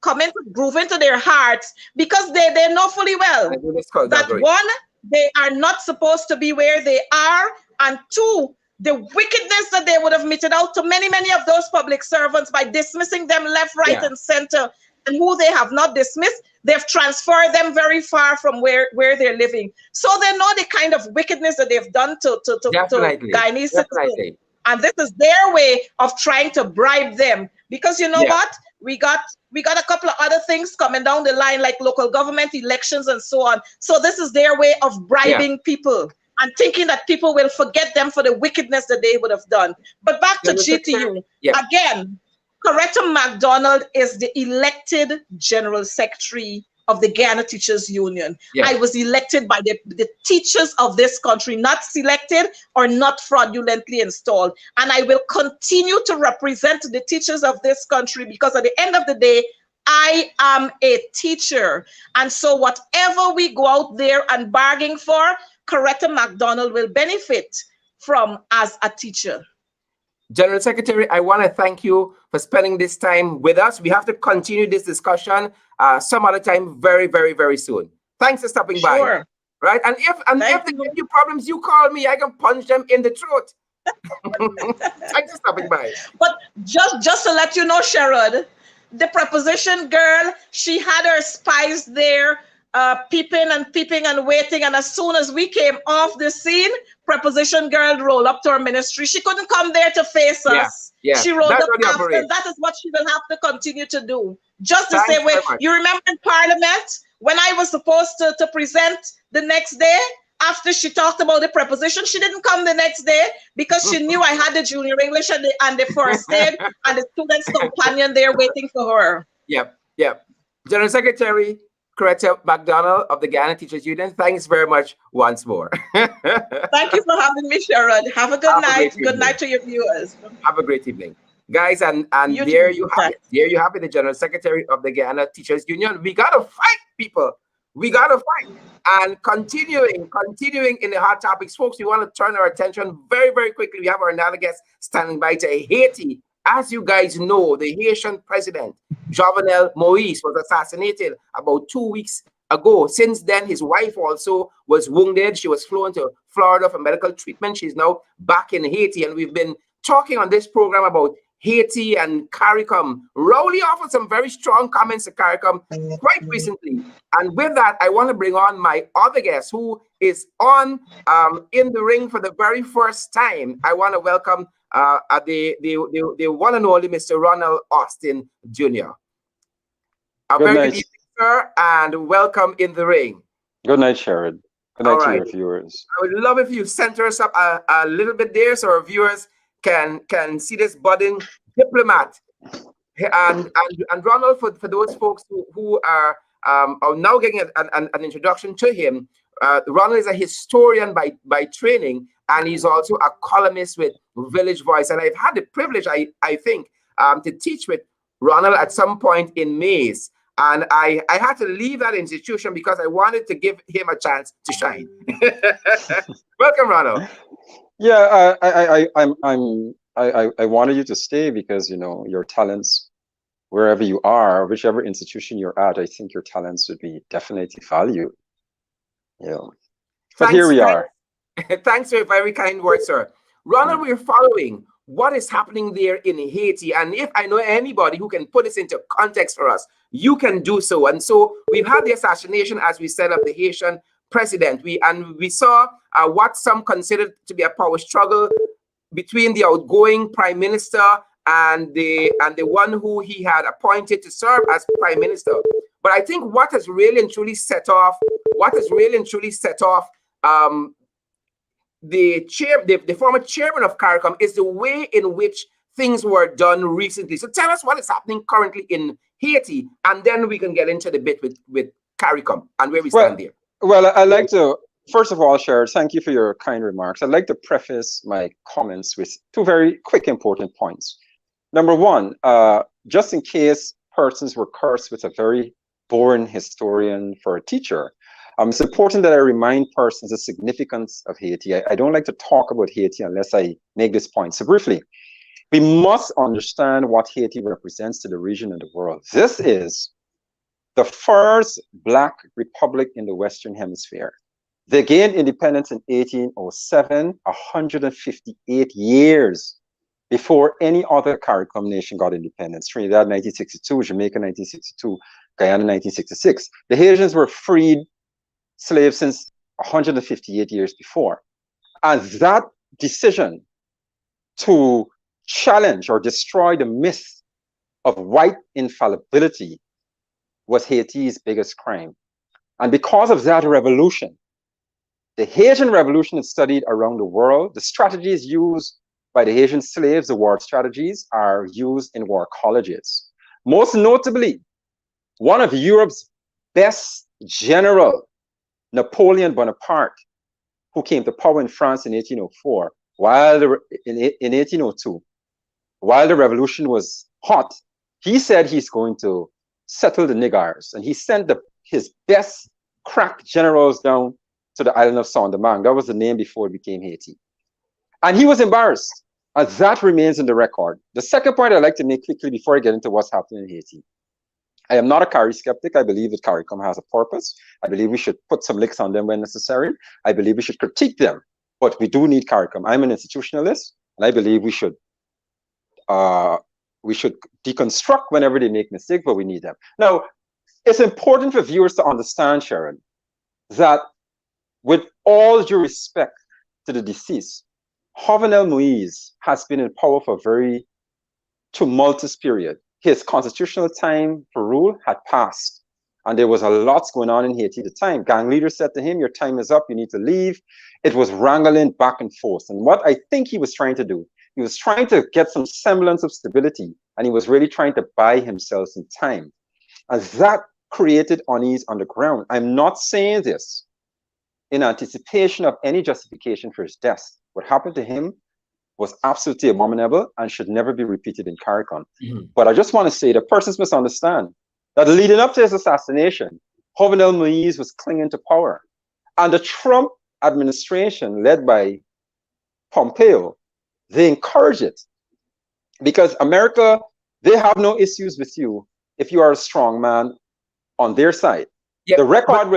come into groove into their hearts, because they know fully well that one, they are not supposed to be where they are, and two, the wickedness that they would have meted out to many of those public servants by dismissing them left, right, and center, and who they have not dismissed, they've transferred them very far from where they're living. So they know the kind of wickedness that they've done to Guyanese citizens. And this is their way of trying to bribe them, because you know what? We got a couple of other things coming down the line, like local government elections and so on. So this is their way of bribing people and thinking that people will forget them for the wickedness that they would have done. But back to GTU. Again, Coretta McDonald is the elected General Secretary of the Guyana Teachers Union. I was elected by the teachers of this country, not selected or not fraudulently installed. And I will continue to represent the teachers of this country, because at the end of the day, I am a teacher. And so whatever we go out there and bargain for, Coretta McDonald will benefit from as a teacher. General Secretary, I want to thank you for spending this time with us. We have to continue this discussion some other time very soon. Thanks for stopping by. Right? And if they give you problems, you call me. I can punch them in the throat. Thanks for stopping by. But just to let you know, Sherrod, the preposition girl, she had her spies there, peeping and waiting. And as soon as we came off the scene, preposition girl rolled up to her ministry. She couldn't come there to face us. She rolled up after. That is what she will have to continue to do. Just the same way. You remember in Parliament, when I was supposed to present the next day, after she talked about the preposition, she didn't come the next day, because she knew I had the junior English and the first aid and the student's companion there waiting for her. General Secretary Coretta McDonald of the Guyana Teachers Union, thanks very much once more. Thank you for having me, Sherrod. Have a good night. Good night to your viewers. Have a great evening. Guys, and there you have it. There you have it, the General Secretary of the Guyana Teachers Union. We gotta fight, people. We gotta fight. And continuing in the hot topics, folks, we want to turn our attention very quickly. We have our another guest standing by to Haiti. As you guys know, the Haitian president, Jovenel Moïse, was assassinated about 2 weeks ago. Since then, his wife also was wounded. She was flown to Florida for medical treatment. She's now back in Haiti. And we've been talking on this program about Haiti and CARICOM. Rowley offered some very strong comments to CARICOM quite recently. And with that, I want to bring on my other guest, who is on in the ring for the very first time. I want to welcome the one and only Mr. Ronald Austin Jr. Very good evening, sir, and welcome in the ring. Good night, Sherrod. Good night to your viewers. I would love if you center us up a little bit there, so our viewers can see this budding diplomat And Ronald, for those folks who are now getting an introduction to him, Ronald is a historian by training, and he's also a columnist with Village Voice. And I've had the privilege, I think, to teach with Ronald at some point in Mays. And I had to leave that institution because I wanted to give him a chance to shine. Welcome, Ronald. Yeah, I wanted you to stay because, you know, your talents, wherever you are, whichever institution you're at, I think your talents would be definitely valued. Yeah. But here we are. Thanks for your very kind words, sir. Ronald, we're following what is happening there in Haiti. And if I know anybody who can put this into context for us, you can do so. And so we've had the assassination, as we said, of the Haitian president. We saw what some considered to be a power struggle between the outgoing prime minister and the one who he had appointed to serve as prime minister. But I think what has really and truly set off the former chairman of CARICOM is the way in which things were done recently. So tell us what is happening currently in Haiti, and then we can get into the bit with CARICOM and where we stand there. Well, I'd like to, first of all, Sherrod, thank you for your kind remarks. I'd like to preface my comments with two very quick, important points. Number one, just in case persons were cursed with a very boring historian for a teacher, it's important that I remind persons the significance of Haiti. I don't like to talk about Haiti unless I make this point. So briefly, we must understand what Haiti represents to the region and the world. This is the first Black republic in the Western Hemisphere. They gained independence in 1807, 158 years before any other CARICOM nation got independence. Trinidad 1962, Jamaica 1962, Guyana 1966. The Haitians were freed slaves since 158 years before. And that decision to challenge or destroy the myth of white infallibility was Haiti's biggest crime. And because of that revolution, the Haitian Revolution is studied around the world. The strategies used by the Haitian slaves, the war strategies, are used in war colleges. Most notably, one of Europe's best general, Napoleon Bonaparte, who came to power in France in 1804, in 1802, while the revolution was hot, he said he's going to settle the niggers, and he sent his best crack generals down to the island of Saint-Domingue. That was the name before it became Haiti. And he was embarrassed, and that remains in the record. The second point I'd like to make quickly before I get into what's happening in Haiti. I am not a CARI skeptic. I believe that CARICOM has a purpose. I believe we should put some licks on them when necessary. I believe we should critique them, but we do need CARICOM. I'm an institutionalist, and I believe we should deconstruct whenever they make mistakes, but we need them. Now, it's important for viewers to understand, Sharon, that with all due respect to the deceased, Jovenel Moïse has been in power for a very tumultuous period. His constitutional time for rule had passed, and there was a lot going on in Haiti at the time. Gang leaders said to him, your time is up, you need to leave. It was wrangling back and forth. And what I think he was trying to do, he was trying to get some semblance of stability, and he was really trying to buy himself some time. And that created unease on the ground. I'm not saying this in anticipation of any justification for his death. What happened to him was absolutely abominable and should never be repeated in CARICOM. But I just want to say that persons must understand that leading up to his assassination, Jovenel Moïse was clinging to power. And the Trump administration, led by Pompeo, they encourage it. Because America, they have no issues with you if you are a strong man on their side. Yep. The record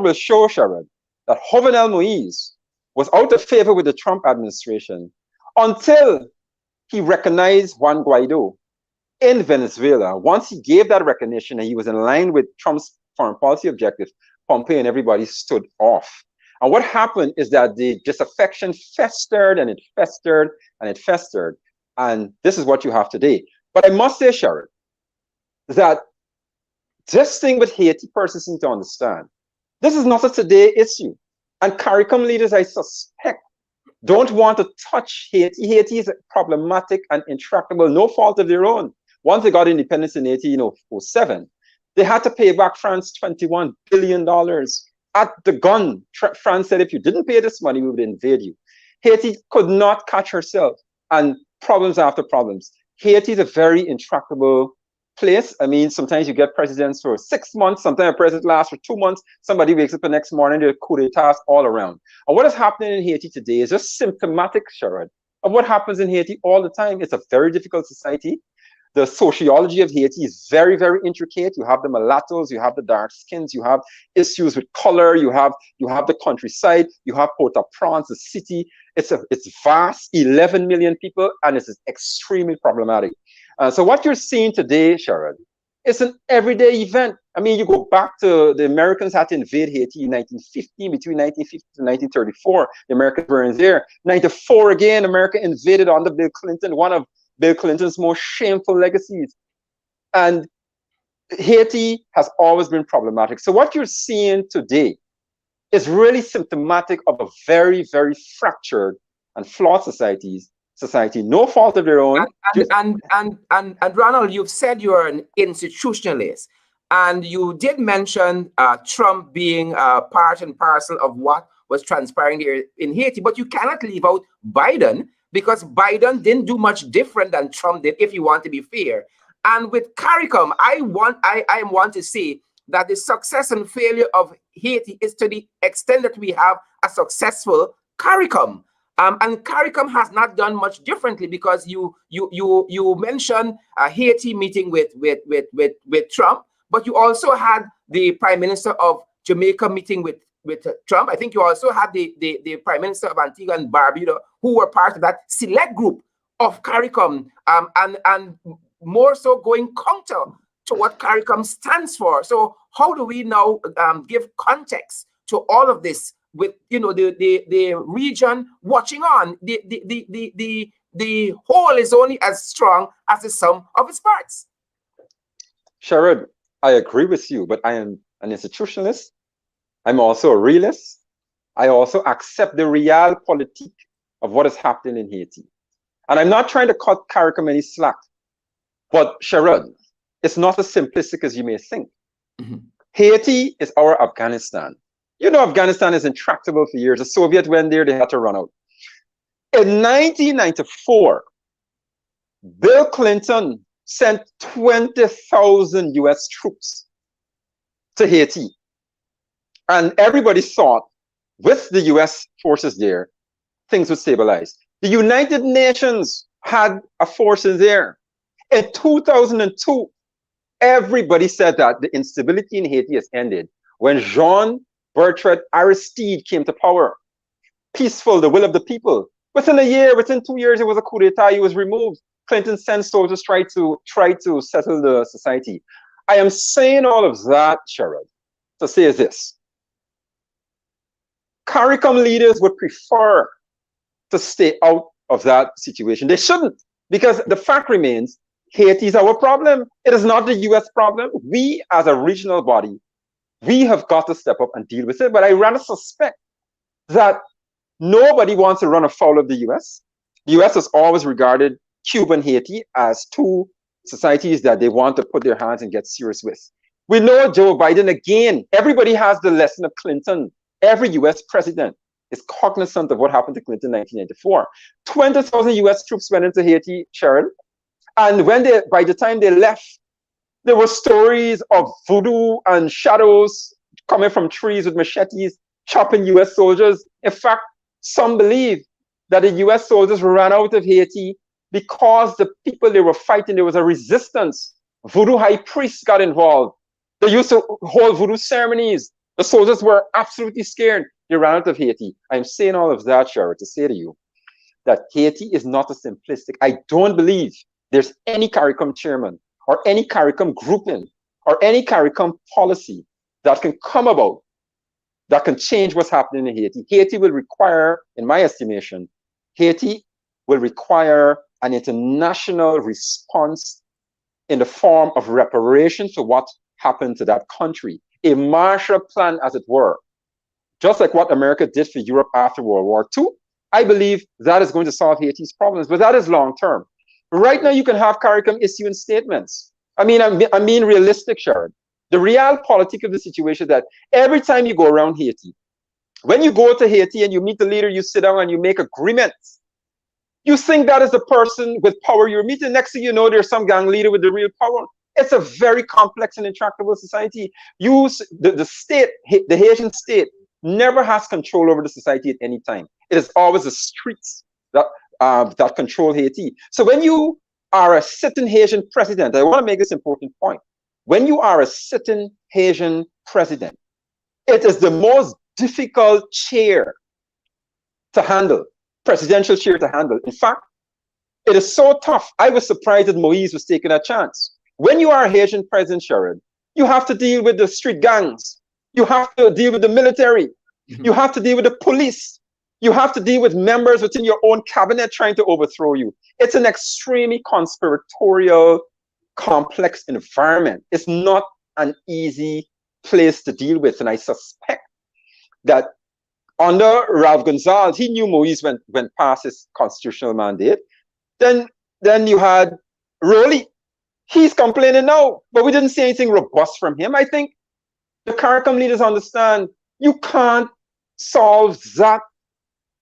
will show, Sharon, that Jovenel Moïse was out of favor with the Trump administration until he recognized Juan Guaido in Venezuela. Once he gave that recognition and he was in line with Trump's foreign policy objective, Pompeo and everybody stood off. And what happened is that the disaffection festered and it festered and it festered. And this is what you have today. But I must say, Sharon, that this thing with Haiti, persons need to understand, this is not a today issue. And CARICOM leaders, I suspect, don't want to touch Haiti. Haiti is problematic and intractable, no fault of their own. Once they got independence in 1807, they had to pay back France $21 billion. At the gun, France said, if you didn't pay this money, we would invade you. Haiti could not catch herself, and problems after problems. Haiti is a very intractable place. I mean, sometimes you get presidents for 6 months, sometimes a president lasts for 2 months. Somebody wakes up the next morning, there are coup d'etats all around. And what is happening in Haiti today is just symptomatic, Sherrod, of what happens in Haiti all the time. It's a very difficult society. The sociology of Haiti is very, very intricate. You have the mulattoes, you have the dark skins, you have issues with color, you have the countryside, you have Port-au-Prince, the city. It's vast, 11 million people, and it's extremely problematic. So what you're seeing today, Sherrod, is an everyday event. I mean, you go back to the Americans had to invade Haiti in 1950, between 1950 to 1934. The Americans were in there. 94 again, America invaded under Bill Clinton, one of Bill Clinton's most shameful legacies. And Haiti has always been problematic. So what you're seeing today is really symptomatic of a very, very fractured and flawed society, no fault of their own. And Ronald, you've said you're an institutionalist, and you did mention Trump being part and parcel of what was transpiring here in Haiti, but you cannot leave out Biden, because Biden didn't do much different than Trump did, if you want to be fair. And with CARICOM, I want to say that the success and failure of Haiti is to the extent that we have a successful CARICOM. And CARICOM has not done much differently, because you mentioned Haiti meeting with Trump, but you also had the Prime Minister of Jamaica meeting with Trump. I think you also had the Prime Minister of Antigua and Barbuda, who were part of that select group of CARICOM, and more so going counter to what CARICOM stands for. So how do we now give context to all of this, with the region watching on? The whole is only as strong as the sum of its parts. Sherrod, I agree with you, but I am an institutionalist. I'm also a realist. I also accept the realpolitik of what is happening in Haiti. And I'm not trying to cut CARICOM any slack, but Sherrod, it's not as simplistic as you may think. Mm-hmm. Haiti is our Afghanistan. You know, Afghanistan is intractable for years. The Soviets went there, they had to run out. In 1994, Bill Clinton sent 20,000 US troops to Haiti. And everybody thought with the US forces there, things would stabilize. The United Nations had a force in there. In 2002, everybody said that the instability in Haiti has ended when Jean-Bertrand Aristide came to power. Peaceful, the will of the people. Within a year, within 2 years, it was a coup d'etat. He was removed. Clinton sent soldiers try to settle the society. I am saying all of that, Sherrod, to say this. CARICOM leaders would prefer to stay out of that situation. They shouldn't, because the fact remains, Haiti is our problem. It is not the US problem. We, as a regional body, we have got to step up and deal with it. But I rather suspect that nobody wants to run afoul of the US. The US has always regarded Cuba and Haiti as two societies that they want to put their hands and get serious with. We know Joe Biden, again, everybody has the lesson of Clinton. Every US president is cognizant of what happened to Clinton in 1994. 20,000 US troops went into Haiti, Sharon. And by the time they left, there were stories of voodoo and shadows coming from trees with machetes, chopping US soldiers. In fact, some believe that the US soldiers ran out of Haiti because the people they were fighting, there was a resistance. Voodoo high priests got involved. They used to hold voodoo ceremonies. The soldiers were absolutely scared. They ran out of Haiti. I'm saying all of that, Sharon, to say to you that Haiti is not a simplistic. I don't believe there's any CARICOM chairman or any CARICOM grouping or any CARICOM policy that can come about that can change what's happening in Haiti. Haiti will require, in my estimation, Haiti will require an international response in the form of reparation for what happened to that country. A Marshall Plan, as it were, just like what America did for Europe after World War II, I believe that is going to solve Haiti's problems, but that is long term. Right now, you can have CARICOM issuing statements. I'm being realistic, Sharon. The realpolitik of the situation is that every time you go around Haiti, when you go to Haiti and you meet the leader, you sit down and you make agreements. You think that is the person with power you're meeting. Next thing you know, there's some gang leader with the real power. It's a very complex and intractable society. The state, the Haitian state, never has control over the society at any time. It is always the streets that control Haiti. So when you are a sitting Haitian president, I want to make this important point. When you are a sitting Haitian president, it is the most difficult chair to handle, presidential chair to handle. In fact, it is so tough. I was surprised that Moise was taking a chance. When you are a Haitian president, Sharon, you have to deal with the street gangs. You have to deal with the military. You have to deal with the police. You have to deal with members within your own cabinet trying to overthrow you. It's an extremely conspiratorial, complex environment. It's not an easy place to deal with. And I suspect that under Ralph Gonzalez, he knew Moise went past his constitutional mandate. Then you had Rowley. He's complaining now, but we didn't see anything robust from him. I think the CARICOM leaders understand you can't solve that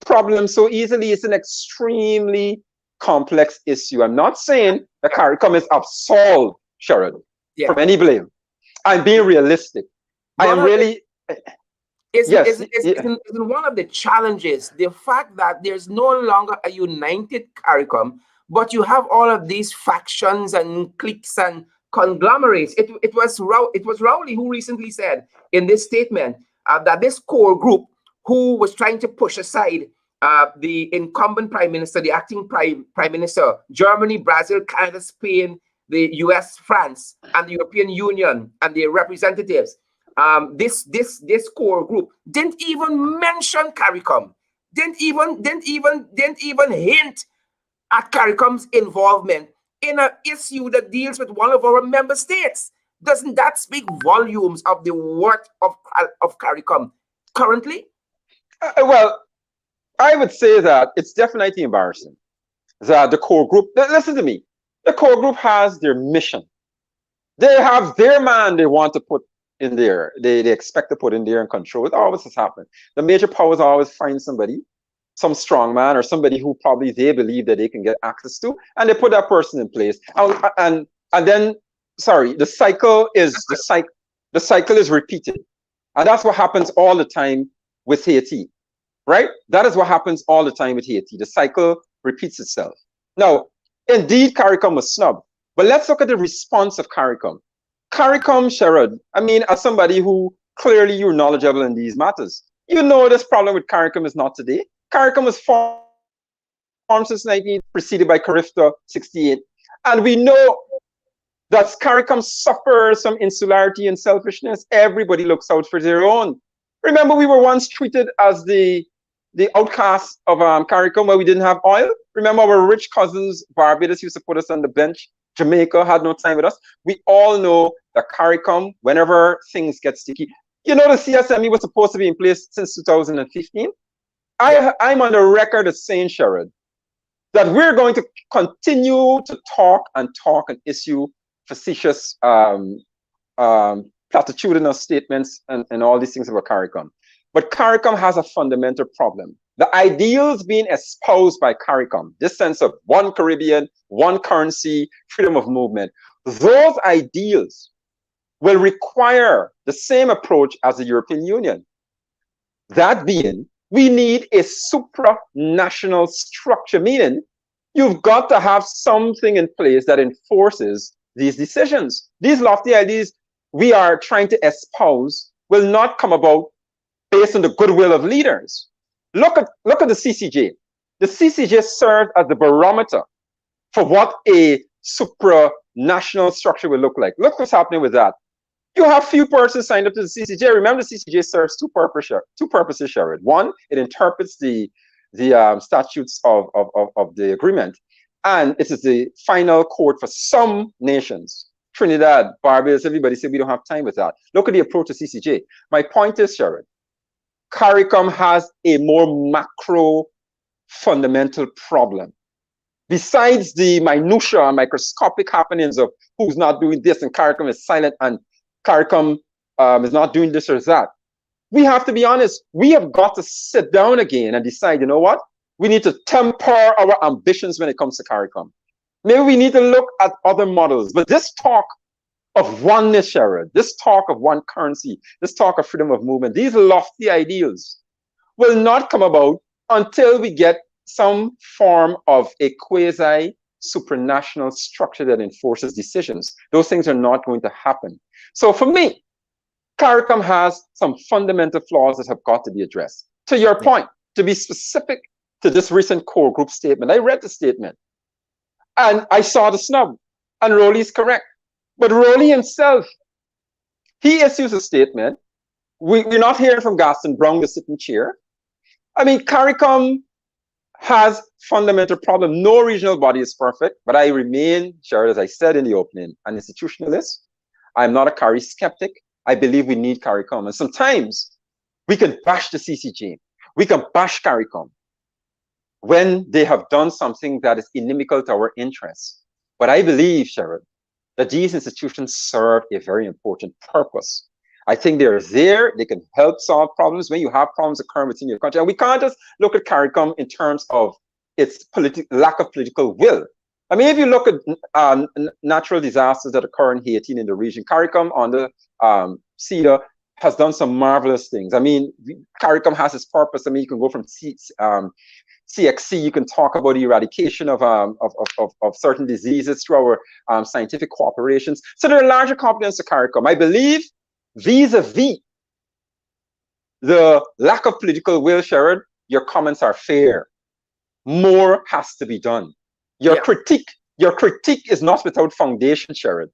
problem so easily. It's an extremely complex issue. I'm not saying the CARICOM is absolved, Sharon, from any blame. I'm being realistic. I am really... Isn't one of the challenges the fact that there's no longer a united CARICOM, but you have all of these factions and cliques and conglomerates? It was Rowley who recently said in this statement that this core group who was trying to push aside the incumbent prime minister, the acting prime minister, Germany, Brazil, Canada, Spain, the US, France, and the European Union and their representatives. This core group didn't even mention CARICOM, didn't even hint at CARICOM's involvement in an issue that deals with one of our member states. Doesn't that speak volumes of the worth of CARICOM currently? Well, I would say that it's definitely embarrassing that the core group, listen to me, the core group has their mission. They have their man they want to put in there. They expect to put in there and control. It always has happened. The major powers always find somebody, some strong man or somebody who probably they believe that they can get access to, and they put that person in place. And then, sorry, the cycle is repeated. And that's what happens all the time with Haiti, right? That is what happens all the time with Haiti. The cycle repeats itself. Now, indeed, CARICOM was snubbed, but let's look at the response of CARICOM. CARICOM, Sherrod, I mean, as somebody who clearly you're knowledgeable in these matters, you know this problem with CARICOM is not today. CARICOM was formed since 19, preceded by Coretta 68. And we know that CARICOM suffers some insularity and selfishness. Everybody looks out for their own. Remember, we were once treated as the outcasts of CARICOM where we didn't have oil. Remember, our rich cousins, Barbados, used to put us on the bench. Jamaica had no time with us. We all know that CARICOM, whenever things get sticky, you know, the CSME was supposed to be in place since 2015. I'm on the record as saying, Sherrod, that we're going to continue to talk and issue facetious platitudinous statements and all these things about CARICOM. But CARICOM has a fundamental problem. The ideals being espoused by CARICOM, this sense of one Caribbean, one currency, freedom of movement, those ideals will require the same approach as the European Union. That being, we need a supranational structure, meaning you've got to have something in place that enforces these decisions. These lofty ideas we are trying to espouse will not come about based on the goodwill of leaders. Look at the CCJ. The CCJ served as the barometer for what a supranational structure will look like. Look what's happening with that. You have few persons signed up to the CCJ. Remember, the CCJ serves two purposes, Sherrod. One, it interprets the statutes of the agreement, and it is the final court for some nations. Trinidad, Barbados, everybody said we don't have time with that. Look at the approach to CCJ. My point is, Sherrod, CARICOM has a more macro fundamental problem. Besides the minutiae and microscopic happenings of who's not doing this and CARICOM is silent and CARICOM is not doing this or that, we have to be honest. We have got to sit down again and decide, you know what? We need to temper our ambitions when it comes to CARICOM. Maybe we need to look at other models. But this talk of oneness, Sherrod, this talk of one currency, this talk of freedom of movement, these lofty ideals will not come about until we get some form of a quasi-supranational structure that enforces decisions. Those things are not going to happen. So for me, CARICOM has some fundamental flaws that have got to be addressed. To your point, to be specific to this recent core group statement, I read the statement and I saw the snub, and Rowley is correct. But Rowley himself, he issues a statement. We're not hearing from Gaston Brown, the sitting chair. I mean, CARICOM has fundamental problem. No regional body is perfect, but I remain, Sherrod, as I said in the opening, an institutionalist. I'm not a CARI skeptic. I believe we need CARICOM. And sometimes we can bash the CCJ. We can bash CARICOM when they have done something that is inimical to our interests. But I believe, Sherrod, that these institutions serve a very important purpose. I think they're there, they can help solve problems when you have problems occurring within your country. And we can't just look at CARICOM in terms of its lack of political will. I mean, if you look at natural disasters that occur in Haiti and in the region, CARICOM under CEDA has done some marvelous things. I mean, CARICOM has its purpose. I mean, you can go from CXC, you can talk about the eradication of certain diseases through our scientific cooperations. So there are larger components to CARICOM. I believe vis-a-vis the lack of political will, Sherrod, your comments are fair. More has to be done. Your critique is not without foundation, Sherrod.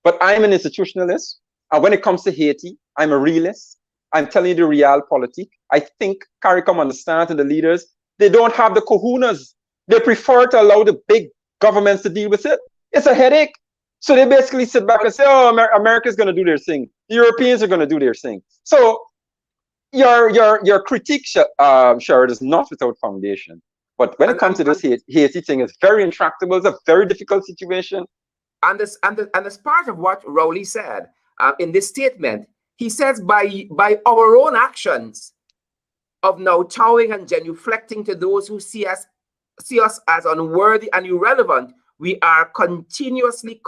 But I'm an institutionalist. And when it comes to Haiti, I'm a realist. I'm telling you the realpolitik. I think CARICOM understands, and the leaders, they don't have the kahunas. They prefer to allow the big governments to deal with it. It's a headache. So they basically sit back and say, oh, America's going to do their thing. The Europeans are going to do their thing. So your critique, Sherrod, is not without foundation. But when it comes to this Haiti thing, it's very intractable. It's a very difficult situation. And as part of what Rowley said in this statement, he says by our own actions of now towing and genuflecting to those who see us as unworthy and irrelevant, we are continuously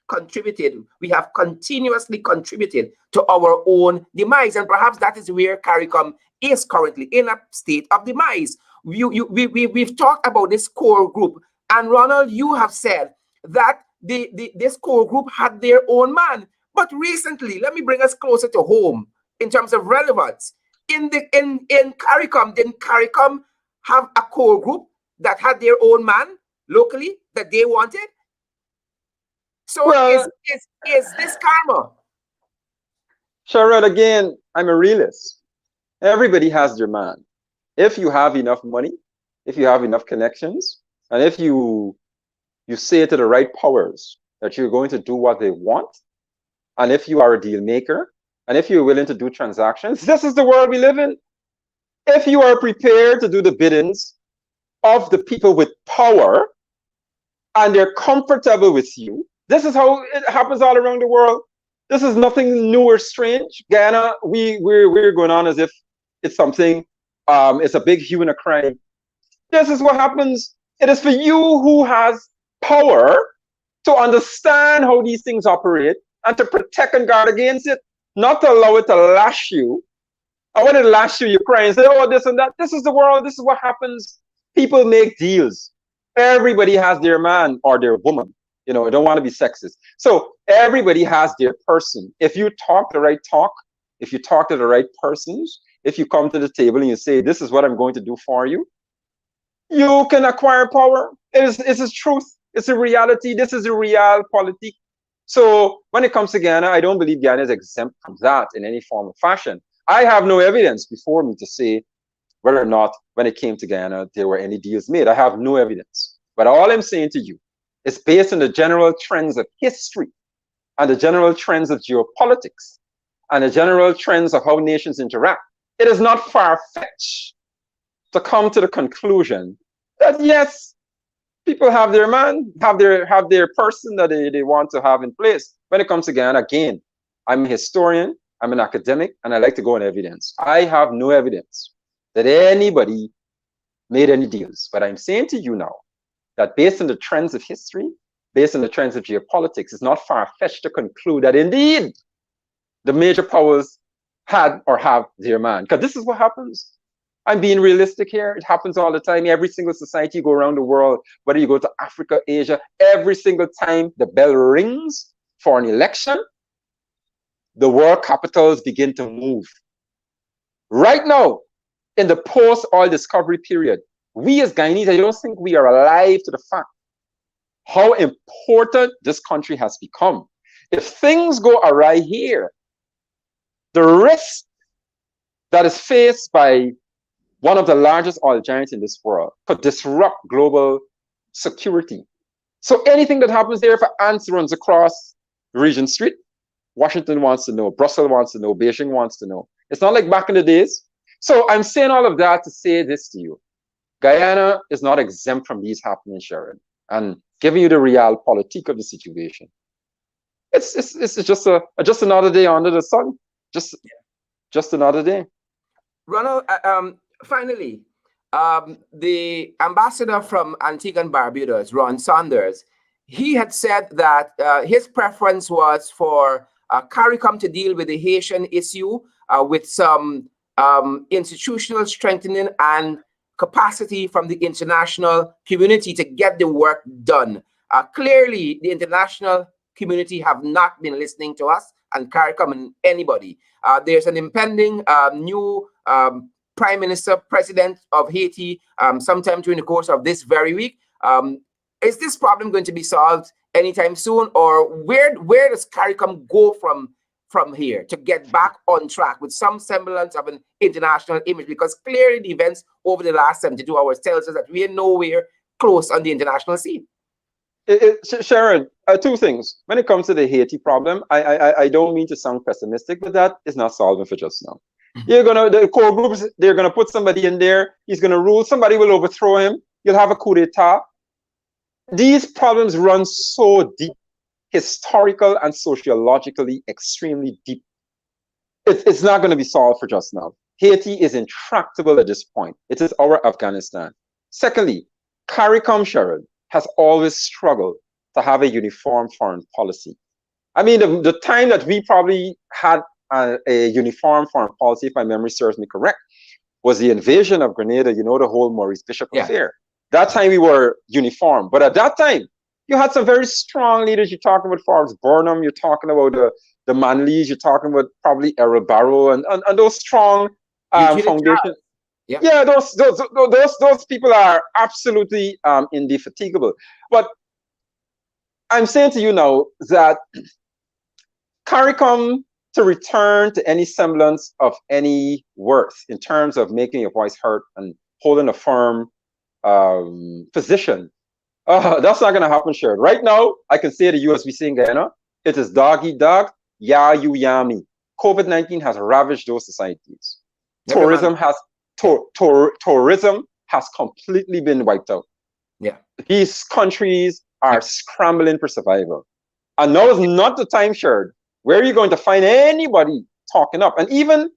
contributed. We have continuously contributed to our own demise, and perhaps that is where CARICOM is currently, in a state of demise. We've talked about this core group, and Ronald, you have said that this core group had their own man. But recently, let me bring us closer to home in terms of relevance. In CARICOM, didn't CARICOM have a core group that had their own man locally that they wanted? So well, is this karma? Sherrod, again, I'm a realist. Everybody has their man. If you have enough money, if you have enough connections, and if you say to the right powers that you're going to do what they want, and if you are a deal maker, and if you're willing to do transactions, this is the world we live in. If you are prepared to do the biddings of the people with power, and they're comfortable with you, this is how it happens all around the world. This is nothing new or strange. Guyana, we're going on as if it's something, it's a big hue and a cry. This is what happens. It is for you who has power to understand how these things operate and to protect and guard against it, not to allow it to lash you. And when it lashes you, you cry and say, oh, this and that. This is the world. This is what happens. People make deals. Everybody has their man or their woman. You know, I don't want to be sexist. So everybody has their person. If you talk the right talk, if you talk to the right persons, if you come to the table and you say, this is what I'm going to do for you, you can acquire power. It's a truth. It's a reality. This is a realpolitik. So when it comes to Guyana, I don't believe Guyana is exempt from that in any form or fashion. I have no evidence before me to say whether or not when it came to Guyana, there were any deals made. I have no evidence. But all I'm saying to you is based on the general trends of history and the general trends of geopolitics and the general trends of how nations interact. It is not far-fetched to come to the conclusion that yes, people have their man, have their person that they want to have in place. When it comes to Guyana, again, I'm a historian, I'm an academic, and I like to go on evidence. I have no evidence that anybody made any deals. But I'm saying to you now that based on the trends of history, based on the trends of geopolitics, it's not far-fetched to conclude that indeed the major powers had or have their man. Because this is what happens. I'm being realistic here. It happens all the time. Every single society you go around the world, whether you go to Africa, Asia, every single time the bell rings for an election, the world capitals begin to move. Right now, in the post-oil discovery period, we as Guyanese, I don't think we are alive to the fact how important this country has become. If things go awry here, the risk that is faced by one of the largest oil giants in this world could disrupt global security. So anything that happens there, if an ant runs across Regent Street, Washington wants to know, Brussels wants to know, Beijing wants to know. It's not like back in the days. So I'm saying all of that to say this to you. Guyana is not exempt from these happenings, Sharon. And giving you the realpolitik of the situation. It's just another day under the sun. Just another day. Ronald, finally, the ambassador from Antigua and Barbuda, Ron Saunders, he had said that his preference was for CARICOM to deal with the Haitian issue with some institutional strengthening and capacity from the international community to get the work done. Clearly, the international community have not been listening to us and CARICOM and anybody. There's an impending new Prime Minister, President of Haiti, sometime during the course of this very week. Is this problem going to be solved anytime soon, or where does CARICOM go from here to get back on track with some semblance of an international image? Because clearly the events over the last 72 hours tells us that we are nowhere close on the international scene. Sharon, two things. When it comes to the Haiti problem, I don't mean to sound pessimistic, but that is not solving for just now. The core groups, they're gonna put somebody in there, he's gonna rule, somebody will overthrow him, you'll have a coup d'etat. These problems run so deep, historical and sociologically extremely deep. It's not going to be solved for just now. Haiti is intractable at this point. It is our Afghanistan. Secondly, CARICOM, Sharon, has always struggled to have a uniform foreign policy. I mean, the time that we probably had a uniform foreign policy, if my memory serves me correct, was the invasion of Grenada, the whole Maurice Bishop affair. That time we were uniform. But at that time, you had some very strong leaders. You're talking about Forbes Burnham, you're talking about the Manleys, you're talking about probably Errol Barrow and those strong foundations. Yeah, those people are absolutely indefatigable. But I'm saying to you now that CARICOM, to return to any semblance of any worth in terms of making your voice heard and holding a firm position, that's not going to happen, Sharon. Right now, I can say to you, as we say in Guyana, it is dog eat dog, ya you ya me. COVID-19 has ravaged those societies. Tourism has completely been wiped out. Yeah, these countries are scrambling for survival, and now is not the time, Sharon, where are you going to find anybody talking up? And even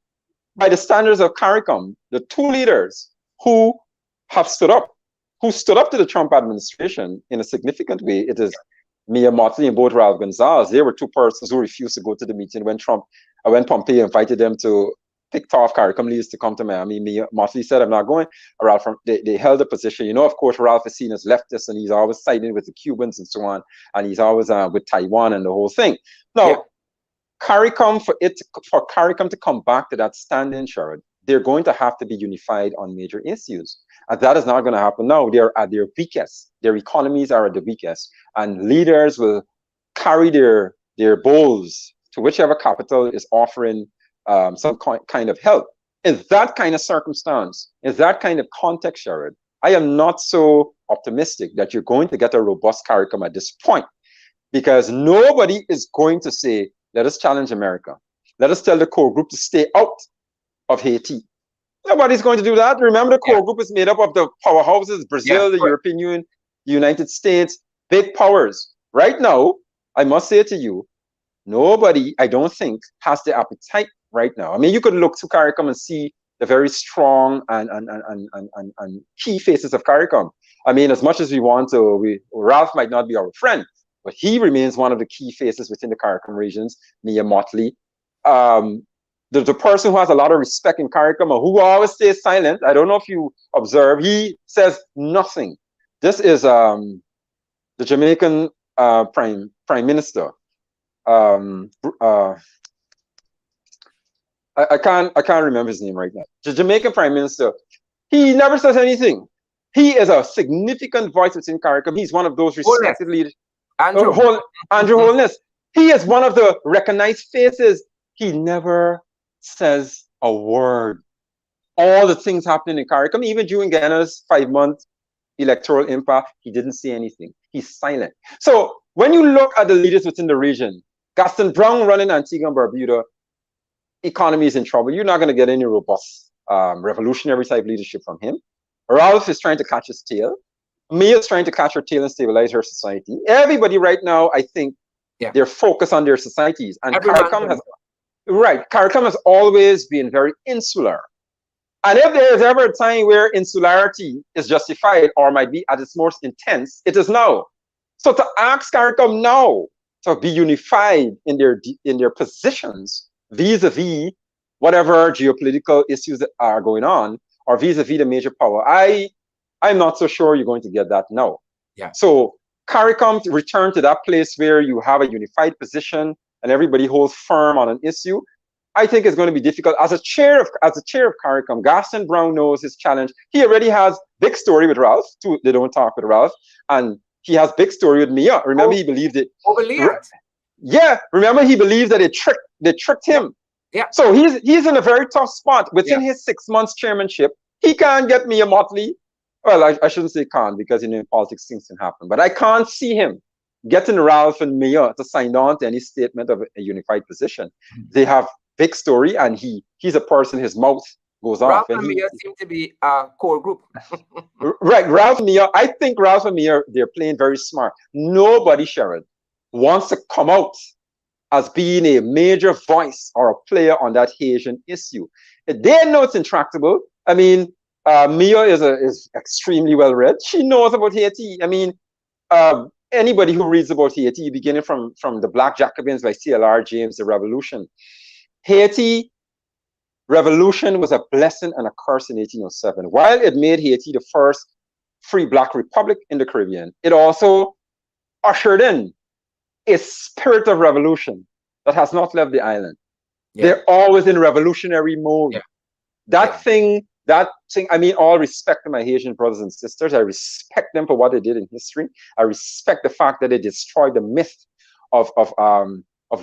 by the standards of CARICOM, the two leaders who have stood up to the Trump administration in a significant way, it is Mia Mottley and both Ralph Gonzalez. They were two persons who refused to go to the meeting when Pompeo invited them to pick off CARICOM leaders to come to Miami. Mia Mottley said, I'm not going. Ralph, they held a position. Of course, Ralph is seen as leftist, and he's always siding with the Cubans and so on, and he's always with Taiwan and the whole thing. Now, CARICOM, for CARICOM to come back to that standing, Sharon, they're going to have to be unified on major issues. And that is not going to happen now. They're at their weakest. Their economies are at the weakest. And leaders will carry their bowls to whichever capital is offering some kind of help. In that kind of circumstance, in that kind of context, Sharon, I am not so optimistic that you're going to get a robust CARICOM at this point, because nobody is going to say, let us challenge America. Let us tell the core group to stay out of Haiti. Nobody's going to do that. Remember, the core group is made up of the powerhouses, Brazil, the European Union, the United States, big powers. Right now, I must say to you, nobody, I don't think, has the appetite right now. I mean, you could look to CARICOM and see the very strong and key faces of CARICOM. I mean, as much as we want to, Ralph might not be our friend, but he remains one of the key faces within the CARICOM regions, Mia Motley. The person who has a lot of respect in CARICOM, or who always stays silent, I don't know if you observe, he says nothing. This is the Jamaican Prime Minister. I can't remember his name right now. The Jamaican Prime Minister, he never says anything. He is a significant voice within CARICOM. He's one of those respected leaders. Andrew Holness. He is one of the recognized faces. He never says a word. All the things happening in CARICOM, even during Ghana's 5-month electoral impasse, he didn't say anything. He's silent. So when you look at the leaders within the region, Gaston Brown running Antigua and Barbuda, economy is in trouble. You're not going to get any robust revolutionary type leadership from him. Ralph is trying to catch his tail. Mia is trying to catch her tail and stabilize her society. Everybody right now, I think, they're focused on their societies. And CARICOM has always been very insular. And if there is ever a time where insularity is justified or might be at its most intense, it is now. So to ask CARICOM now to be unified in their positions vis-a-vis whatever geopolitical issues that are going on, or vis-a-vis the major power, I'm not so sure you're going to get that now. So CARICOM return to that place where you have a unified position and everybody holds firm on an issue. I think it's going to be difficult. As a chair of CARICOM, Gaston Brown knows his challenge. He already has big story with Ralph. They don't talk with Ralph, and he has big story with Mia. Remember, he believed it. Yeah, remember he believed that they tricked him. Yeah. So he's in a very tough spot within his 6 months chairmanship. He can't get Mia Motley. Well, I shouldn't say can't, because in politics things can happen. But I can't see him getting Ralph and Mia to sign on to any statement of a unified position. They have big story, and he's a person, his mouth goes off. Ralph and Mia seem to be a core group. Right, Ralph and Mia. I think Ralph and Mia, they're playing very smart. Nobody, Sharon, wants to come out as being a major voice or a player on that Haitian issue. They know it's intractable. I mean, Mia is extremely well read. She knows about Haiti. I mean, anybody who reads about Haiti, beginning from the Black Jacobins by C.L.R. James, the Revolution. Haiti revolution was a blessing and a curse in 1807. While it made Haiti the first free Black republic in the Caribbean, it also ushered in a spirit of revolution that has not left the island. They're always in revolutionary mode. That thing, I mean, all respect to my Haitian brothers and sisters. I respect them for what they did in history. I respect the fact that they destroyed the myth of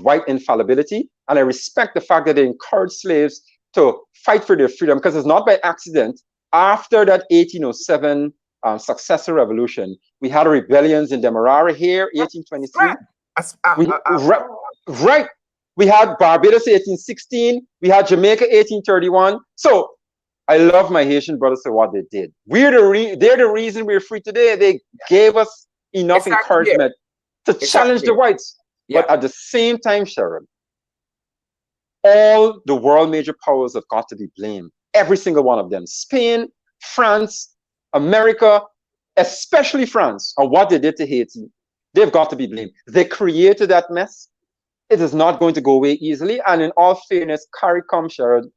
white infallibility. And I respect the fact that they encouraged slaves to fight for their freedom, because it's not by accident. After that 1807 successor revolution, we had rebellions in Demerara here, 1823. We had Barbados 1816. We had Jamaica 1831. So I love my Haitian brothers for what they did. They're the reason we're free today. They gave us enough encouragement to challenge the whites. But at the same time, Sharon, all the world major powers have got to be blamed. Every single one of them. Spain, France, America, especially France, on what they did to Haiti. They've got to be blamed. They created that mess. It is not going to go away easily. And in all fairness, CARICOM, Sharon,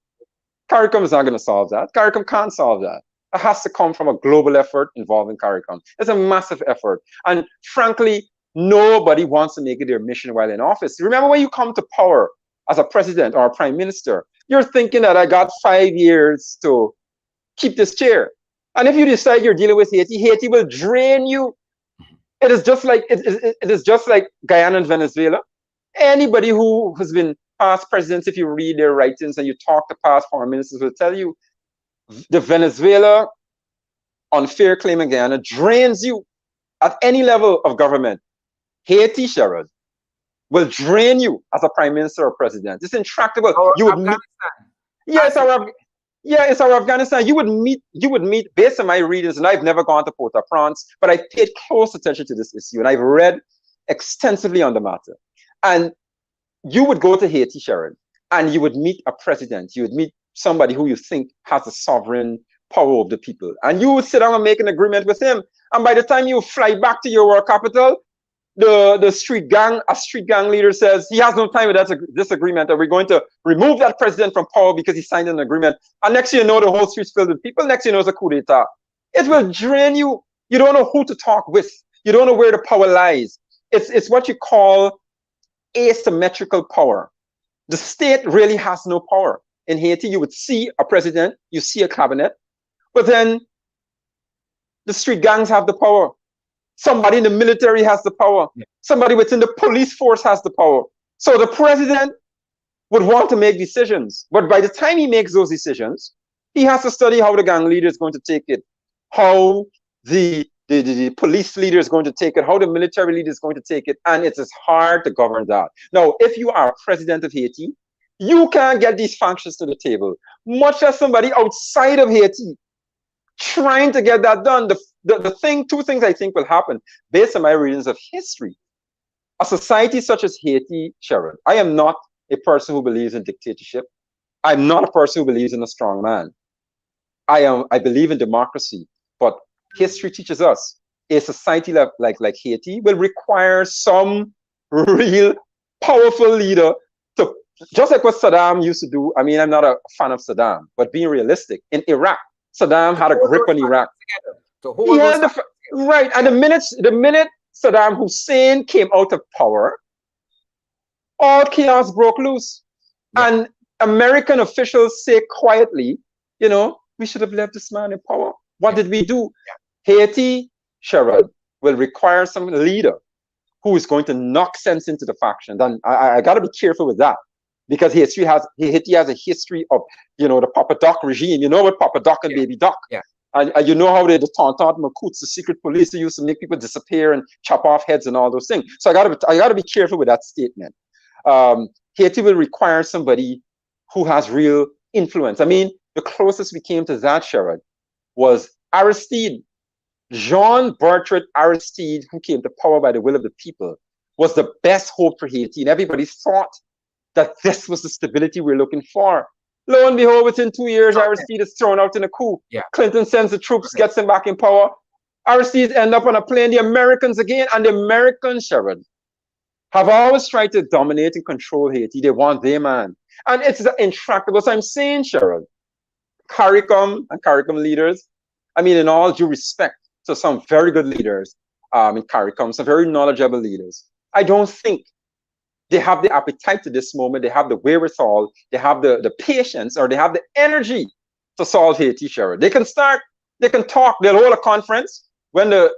CARICOM is not going to solve that. CARICOM can't solve that. It has to come from a global effort involving CARICOM. It's a massive effort. And frankly, nobody wants to make it their mission while in office. Remember, when you come to power as a president or a prime minister, you're thinking that I got 5 years to keep this chair. And if you decide you're dealing with Haiti, Haiti will drain you. It is just like it is just like Guyana and Venezuela. Anybody who has been past presidents, if you read their writings and you talk to past foreign ministers, will tell you the Venezuela unfair claim in Guyana drains you at any level of government. Haiti, Sharon, will drain you as a prime minister or president. It's intractable. Afghanistan. Yes, Yeah, it's our Afghanistan. You would meet based on my readings, and I've never gone to Port-au-Prince, but I paid close attention to this issue, and I've read extensively on the matter. And you would go to Haiti, Sharon, and you would meet a president. You would meet somebody who you think has the sovereign power of the people, and you would sit down and make an agreement with him. And by the time you fly back to your world capital, a street gang leader says he has no time with this agreement, and we're going to remove that president from power because he signed an agreement. And next you know, the whole street's filled with people. Next you know, it's a coup d'etat. It will drain you. You don't know who to talk with. You don't know where the power lies. It's what you call asymmetrical power. The state really has no power. In Haiti, you would see a president, you see a cabinet, but then the street gangs have the power. Somebody in the military has the power. Somebody within the police force has the power. So the president would want to make decisions. But by the time he makes those decisions, he has to study how the gang leader is going to take it, how the police leader is going to take it, how the military leader is going to take it. And it is hard to govern that. Now, if you are president of Haiti, you can't get these functions to the table, much as somebody outside of Haiti trying to get that done. Two things I think will happen based on my readings of history. A society such as Haiti, Sharon, I am not a person who believes in dictatorship. I'm not a person who believes in a strong man. I believe in democracy, but history teaches us a society like Haiti will require some real powerful leader to, just like what Saddam used to do. I mean, I'm not a fan of Saddam, but being realistic, in Iraq, Saddam had a grip on Iraq. Right, and the minute Saddam Hussein came out of power, all chaos broke loose. Yeah. And American officials say quietly, you know, we should have left this man in power. What did we do? Yeah. Haiti, Sharon, will require some leader who is going to knock sense into the factions. And I got to be careful with that, because Haiti has a history of, you know, the Papa Doc regime. You know what Papa Doc and Baby Doc. Yeah. And you know how the Tonton Makouts, the secret police, they used to make people disappear and chop off heads and all those things. So I gotta be careful with that statement. Haiti will require somebody who has real influence. I mean, the closest we came to that, Sharon, was Aristide. Jean-Bertrand Aristide, who came to power by the will of the people, was the best hope for Haiti. And everybody thought that this was the stability we're looking for. Lo and behold, within 2 years, Aristide is thrown out in a coup. Yeah. Clinton sends the troops, gets him back in power. Aristide end up on a plane, the Americans again, and the Americans, Sharon, have always tried to dominate and control Haiti. They want their man. And it's intractable. So I'm saying, Sharon, CARICOM and CARICOM leaders, I mean, in all due respect to some very good leaders in CARICOM, some very knowledgeable leaders, I don't think they have the appetite to this moment, they have the wherewithal, they have the patience, or they have the energy to solve Haiti, Sharon. They can start, they can talk, they'll hold a conference when the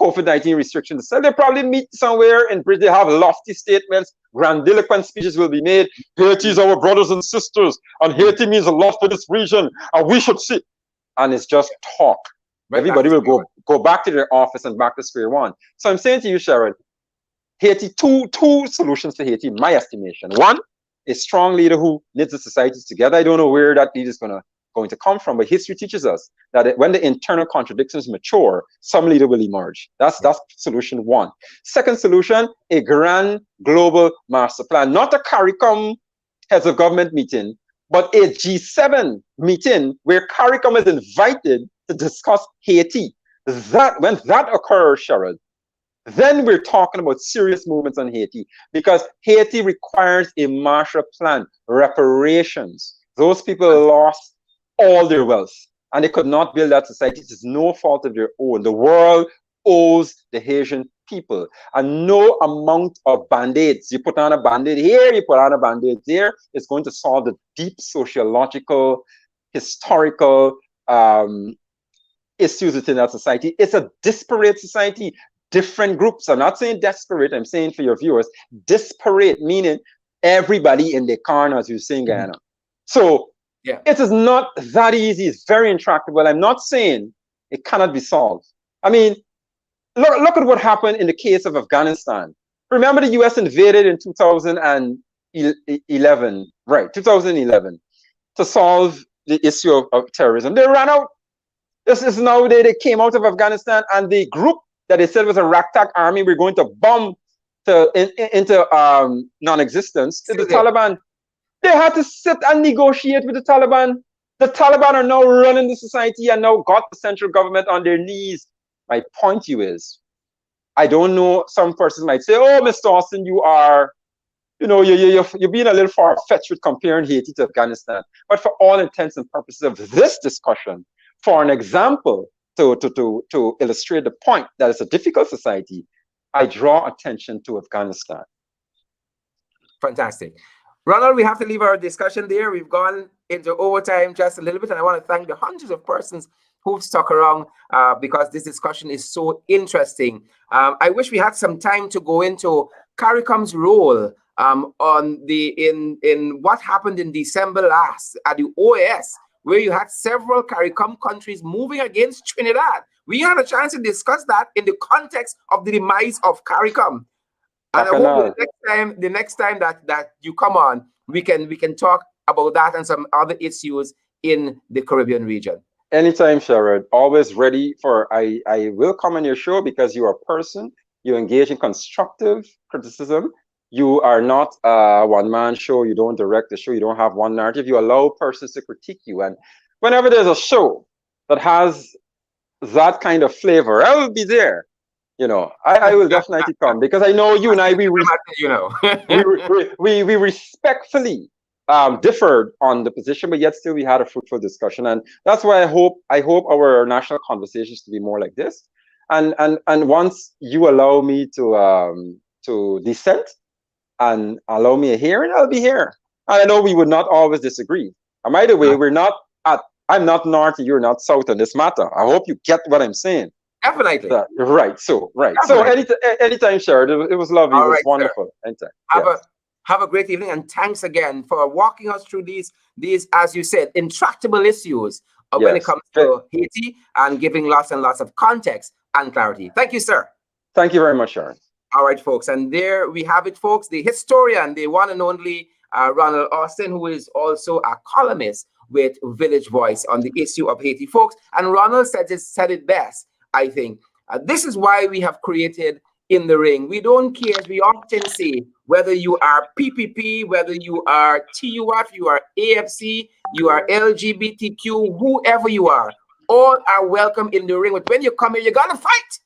COVID-19 restrictions. So they probably meet somewhere in Britain, they have lofty statements, grandiloquent speeches will be made. Haiti is our brothers and sisters, and Haiti means a lot for this region, and we should see. And it's just talk. Right. Everybody will go back to their office and back to square one. So I'm saying to you, Sharon, Haiti, two solutions to Haiti, in my estimation. One, a strong leader who knits the societies together. I don't know where that leader is going to come from, but history teaches us that when the internal contradictions mature, some leader will emerge. That's solution one. Second solution, a grand global master plan, not a CARICOM heads of government meeting, but a G7 meeting where CARICOM is invited to discuss Haiti. When that occurs, Sharon, then we're talking about serious movements on Haiti, because Haiti requires a Marshall Plan, reparations. Those people lost all their wealth and they could not build that society. It is no fault of their own. The world owes the Haitian people, and no amount of band-aids, you put on a band-aid here, you put on a band-aid there, is going to solve the deep sociological, historical issues within that society. It's a disparate society, different groups. I'm not saying desperate, I'm saying for your viewers, disparate, meaning everybody in their corner, as you say in Guyana. So yeah, it is not that easy. It's very intractable. I'm not saying it cannot be solved. I mean, look at what happened in the case of Afghanistan. Remember, the US invaded in 2001, 2011, right, 2011, to solve the issue of terrorism. They ran out. This is now they came out of Afghanistan, and the group that they said was a ragtag army, we're going to bomb into non-existence. The Taliban, they had to sit and negotiate with the Taliban. The Taliban are now running the society and now got the central government on their knees. My point to you is, I don't know, some persons might say, oh, Mr. Austin, you are, you know, you're being a little far-fetched with comparing Haiti to Afghanistan. But for all intents and purposes of this discussion, for an example, to illustrate the point that it's a difficult society, I draw attention to Afghanistan. Fantastic. Ronald, we have to leave our discussion there. We've gone into overtime just a little bit, and I want to thank the hundreds of persons who've stuck around because this discussion is so interesting. I wish we had some time to go into CARICOM's role in what happened in December last at the OAS, where you had several CARICOM countries moving against Trinidad. We had a chance to discuss that in the context of the demise of CARICOM. And I hope the next time that you come on, we can talk about that and some other issues in the Caribbean region. Anytime, Sherrod. Always ready for, I will come on your show because you are a person, you engage in constructive criticism. You are not a one-man show, you don't direct the show, you don't have one narrative, you allow persons to critique you. And whenever there's a show that has that kind of flavor, I will be there. You know, I will definitely come because I know you and I, we respectfully differed on the position, but yet still we had a fruitful discussion. And that's why I hope our national conversations to be more like this. And once you allow me to dissent and allow me a hearing, I'll be here. And I know we would not always disagree. And by the way, I'm not north and you're not south on this matter. I hope you get what I'm saying. Definitely. Right. So anytime, Sherrod. It was lovely. It was wonderful. Anytime. Have a great evening, and thanks again for walking us through these, as you said, intractable issues when it comes to Haiti and giving lots and lots of context and clarity. Thank you, sir. Thank you very much, Sherrod. All right, folks, and there we have it, folks. The historian, the one and only Ronald Austin, who is also a columnist with Village Voice on the issue of Haiti, folks. And Ronald said it best, I think. This is why we have created In the Ring. We don't care, as we often say, whether you are PPP, whether you are TUF, you are AFC, you are LGBTQ, whoever you are, all are welcome in the ring. But when you come here, you gotta fight.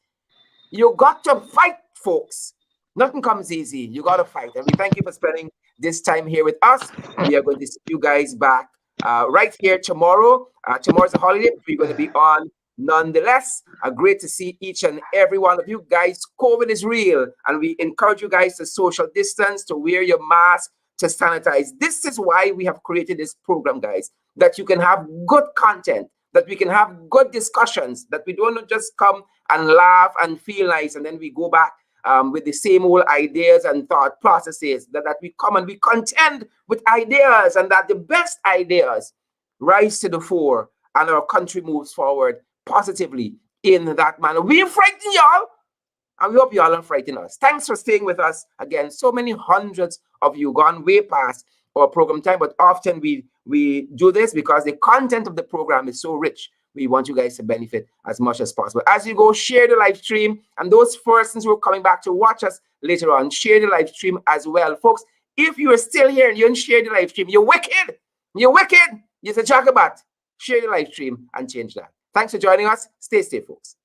You got to fight, folks. Nothing comes easy. You gotta fight. And we thank you for spending this time here with us. We are going to see you guys back right here tomorrow. Tomorrow's a holiday, but we're going to be on nonetheless. Great to see each and every one of you guys. COVID is real, and we encourage you guys to social distance, to wear your mask, to sanitize. This is why we have created this program, guys, that you can have good content, that we can have good discussions, that we don't just come and laugh and feel nice, and then we go back with the same old ideas and thought processes, that we come and we contend with ideas, and that the best ideas rise to the fore and our country moves forward positively in that manner. We're frightened, y'all, and we hope y'all are frightened us. Thanks for staying with us. Again, so many hundreds of you gone way past our program time, but often we do this because the content of the program is so rich. We want you guys to benefit as much as possible. As you go, share the live stream, and those persons who are coming back to watch us later on, share the live stream as well. Folks, if you are still here and you didn't share the live stream, you're wicked. You're wicked. You're a jackabat. Share the live stream and change that. Thanks for joining us. Stay safe, folks.